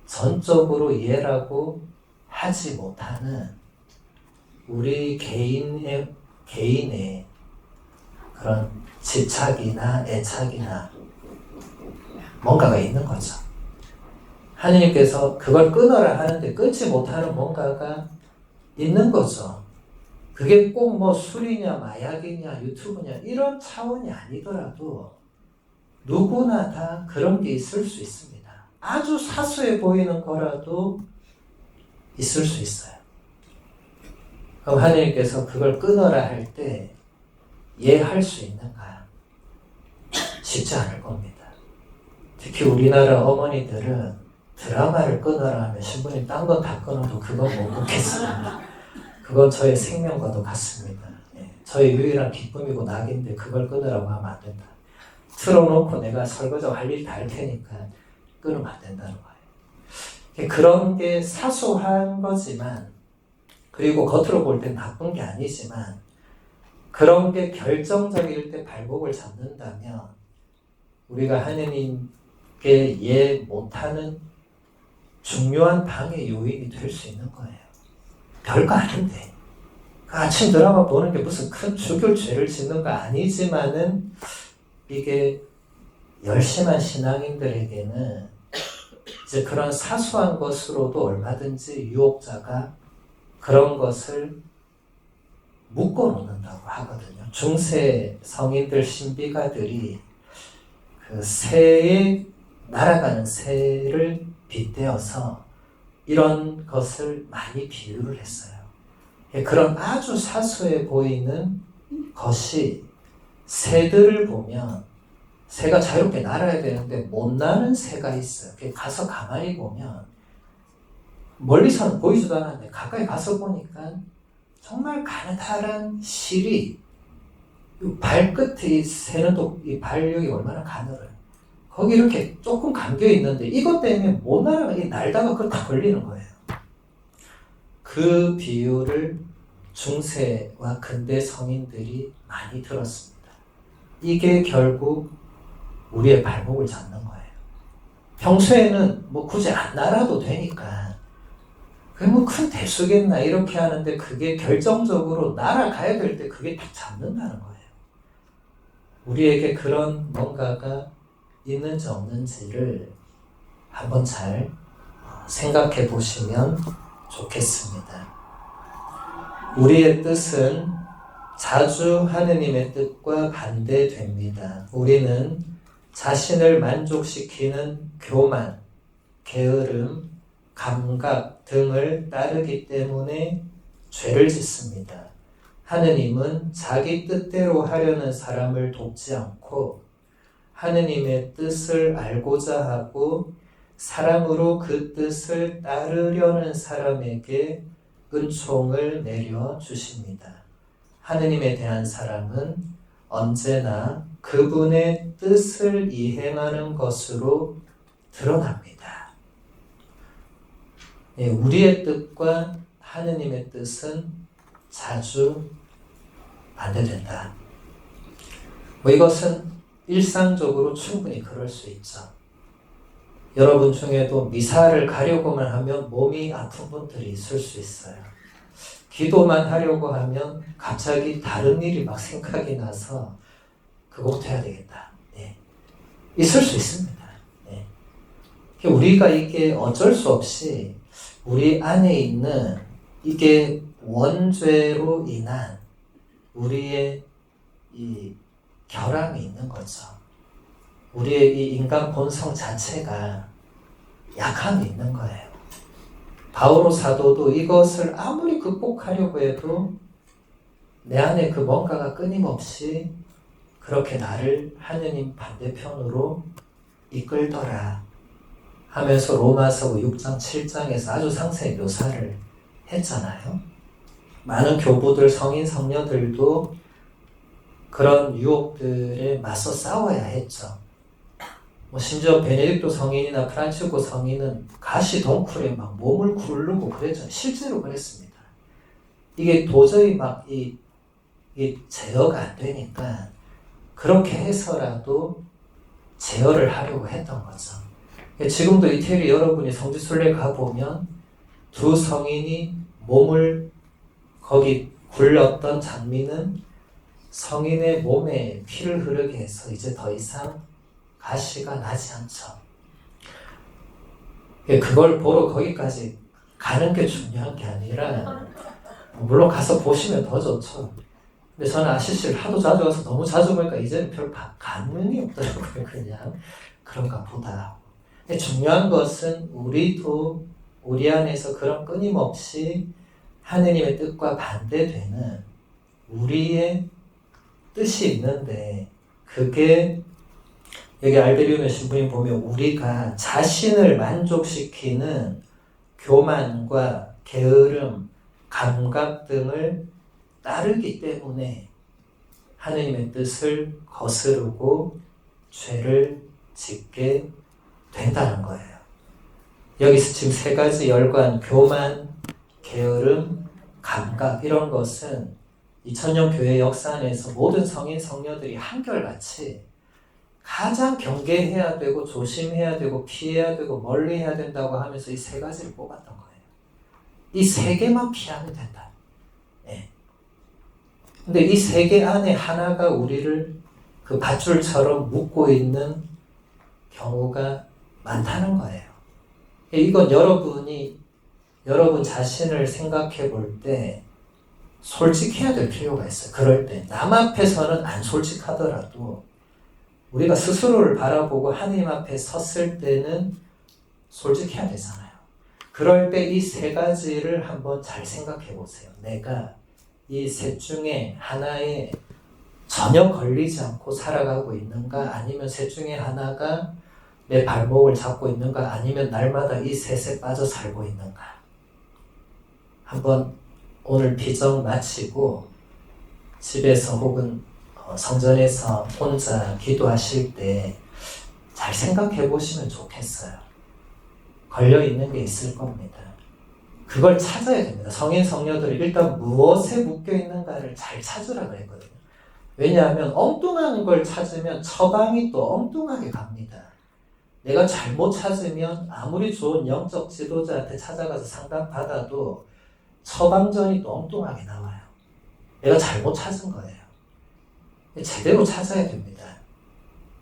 전적으로 이해라고 하지 못하는 우리 개인의 그런 집착이나 애착이나 뭔가가 있는 거죠. 하느님께서 그걸 끊어라 하는데 끊지 못하는 뭔가가 있는 거죠. 그게 꼭 뭐 술이냐 마약이냐 유튜브냐 이런 차원이 아니더라도 누구나 다 그런 게 있을 수 있습니다. 아주 사소해 보이는 거라도 있을 수 있어요. 그럼 하느님께서 그걸 끊어라 할 때 이해할 수 있는가? 쉽지 않을 겁니다. 특히 우리나라 어머니들은 드라마를 끊어라 하면 신부님 딴 건 다 끊어도 그건 못 끊겠습니다. 그건 저의 생명과도 같습니다. 예, 저의 유일한 기쁨이고 낙인데 그걸 끊으라고 하면 안 된다. 틀어놓고 내가 설거지하고 할 일 다 할 테니까 끊으면 안 된다는 거예요. 그런 게 사소한 거지만 그리고 겉으로 볼 땐 나쁜 게 아니지만 그런 게 결정적일 때 발목을 잡는다면 우리가 하느님께 이해 못하는 중요한 방해 요인이 될 수 있는 거예요. 별거 아닌데 아침 드라마 보는 게 무슨 큰 죽을 죄를 짓는 거 아니지만은 이게 열심한 신앙인들에게는 이제 그런 사소한 것으로도 얼마든지 유혹자가 그런 것을 묶어놓는다고 하거든요. 중세 성인들 신비가들이 그 새에 날아가는 새를 빗대어서 이런 것을 많이 비유를 했어요. 그런 아주 사소해 보이는 것이 새들을 보면 새가 자유롭게 날아야 되는데 못 나는 새가 있어요. 가서 가만히 보면 멀리서는 보이지도 않았는데 가까이 가서 보니까 정말 가느다란 실이 발끝에 이 새는 또 이 발력이 얼마나 가늘어요. 거기 이렇게 조금 감겨 있는데 이것 때문에 못 날아가 날다가 그걸 다 걸리는 거예요. 그 비유를 중세와 근대 성인들이 많이 들었습니다. 이게 결국 우리의 발목을 잡는 거예요. 평소에는 뭐 굳이 안 날아도 되니까 그게 뭐 큰 대수겠나 이렇게 하는데 그게 결정적으로 날아가야 될 때 그게 딱 잡는다는 거예요. 우리에게 그런 뭔가가 있는지 없는지를 한번 잘 생각해 보시면 좋겠습니다. 우리의 뜻은 자주 하느님의 뜻과 반대됩니다. 우리는 자신을 만족시키는 교만, 게으름, 감각 등을 따르기 때문에 죄를 짓습니다. 하느님은 자기 뜻대로 하려는 사람을 돕지 않고 하느님의 뜻을 알고자 하고 사랑으로 그 뜻을 따르려는 사람에게 은총을 내려 주십니다. 하느님에 대한 사랑은 언제나 그분의 뜻을 이행하는 것으로 드러납니다. 우리의 뜻과 하느님의 뜻은 자주 반대된다. 이것은 일상적으로 충분히 그럴 수 있죠. 여러분 중에도 미사를 가려고만 하면 몸이 아픈 분들이 있을 수 있어요. 기도만 하려고 하면 갑자기 다른 일이 막 생각이 나서 그것부터 해야 되겠다. 있을 수 있습니다. 예. 우리가 이게 어쩔 수 없이 우리 안에 있는 이게 원죄로 인한 우리의 이 결함이 있는 거죠. 우리의 이 인간 본성 자체가 약함이 있는 거예요. 바오로 사도도 이것을 아무리 극복하려고 해도 내 안에 그 뭔가가 끊임없이 그렇게 나를 하느님 반대편으로 이끌더라 하면서 로마서 6장 7장에서 아주 상세히 묘사를 했잖아요. 많은 교부들, 성인, 성녀들도 그런 유혹들에 맞서 싸워야 했죠. 심지어 베네딕토 성인이나 프란치스코 성인은 가시 덩쿨에 막 몸을 굴르고 그랬죠. 실제로 그랬습니다. 이게 도저히 이게 제어가 안 되니까 그렇게 해서라도 제어를 하려고 했던 거죠. 지금도 이태리 여러분이 성지순례 가보면 두 성인이 몸을 거기 굴렸던 장면은 성인의 몸에 피를 흐르게 해서 이제 더 이상 가시가 나지 않죠. 그걸 보러 거기까지 가는 게 중요한 게 아니라 물론 가서 보시면 더 좋죠. 근데 저는 아시시를 하도 자주 가서 너무 자주 보니까 이제는 별 감흥이 없더라고요. 그냥 그런가 보다. 근데 중요한 것은 우리도 우리 안에서 그런 끊임없이 하느님의 뜻과 반대되는 우리의 뜻이 있는데 그게 여기 알베리우네 신부님 보면 우리가 자신을 만족시키는 교만과 게으름, 감각 등을 따르기 때문에 하느님의 뜻을 거스르고 죄를 짓게 된다는 거예요. 여기서 지금 세 가지 열관, 교만, 게으름, 감각 이런 것은 2000년 교회 역사 안에서 모든 성인, 성녀들이 한결같이 가장 경계해야 되고 조심해야 되고 피해야 되고 멀리 해야 된다고 하면서 이 세 가지를 뽑았던 거예요. 이 세 개만 피하면 된다. 예. 근데 이 세 개 안에 하나가 우리를 그 밧줄처럼 묶고 있는 경우가 많다는 거예요. 이건 여러분 자신을 생각해 볼 때 솔직해야 될 필요가 있어요. 그럴 때 남 앞에서는 안 솔직하더라도 우리가 스스로를 바라보고 하나님 앞에 섰을 때는 솔직해야 되잖아요. 그럴 때 이 세 가지를 한번 잘 생각해 보세요. 내가 이 셋 중에 하나에 전혀 걸리지 않고 살아가고 있는가? 아니면 셋 중에 하나가 내 발목을 잡고 있는가? 아니면 날마다 이 셋에 빠져 살고 있는가? 한번 오늘 비정 마치고 집에서 혹은 성전에서 혼자 기도하실 때 잘 생각해 보시면 좋겠어요. 걸려 있는 게 있을 겁니다. 그걸 찾아야 됩니다. 성인, 성녀들이 일단 무엇에 묶여 있는가를 잘 찾으라 그랬거든요. 왜냐하면 엉뚱한 걸 찾으면 처방이 또 엉뚱하게 갑니다. 내가 잘못 찾으면 아무리 좋은 영적 지도자한테 찾아가서 상담받아도 처방전이 또 엉뚱하게 나와요. 내가 잘못 찾은 거예요. 제대로 찾아야 됩니다.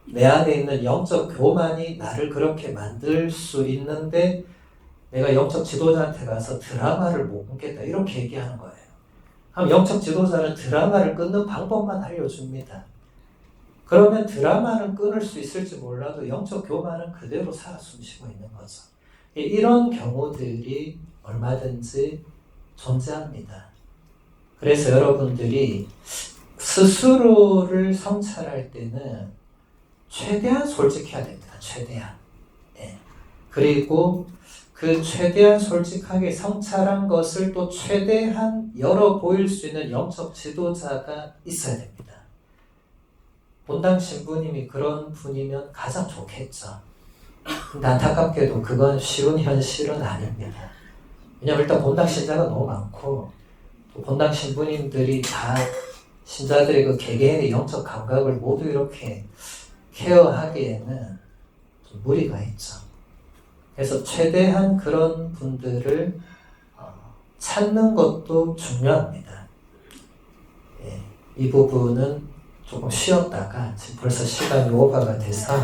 내 안에 있는 영적 교만이 나를 그렇게 만들 수 있는데 내가 영적 지도자한테 가서 드라마를 못 끊겠다 이렇게 얘기하는 거예요. 그럼 영적 지도자는 드라마를 끊는 방법만 알려줍니다. 그러면 드라마는 끊을 수 있을지 몰라도 영적 교만은 그대로 살아 숨쉬고 있는 거죠. 이런 경우들이 얼마든지 존재합니다. 그래서 여러분들이 스스로를 성찰할 때는 최대한 솔직해야 됩니다. 최대한. 예. 그리고 그 최대한 솔직하게 성찰한 것을 또 최대한 열어 보일 수 있는 영적 지도자가 있어야 됩니다. 본당 신부님이 그런 분이면 가장 좋겠죠. 근데 안타깝게도 그건 쉬운 현실은 아닙니다. 왜냐하면 일단 본당 신자가 너무 많고 또 본당 신부님들이 다 신자들의 그 개개인의 영적 감각을 모두 이렇게 케어하기에는 좀 무리가 있죠. 그래서 최대한 그런 분들을 찾는 것도 중요합니다. 예, 이 부분은 조금 쉬었다가 지금 벌써 시간이 오버가 돼서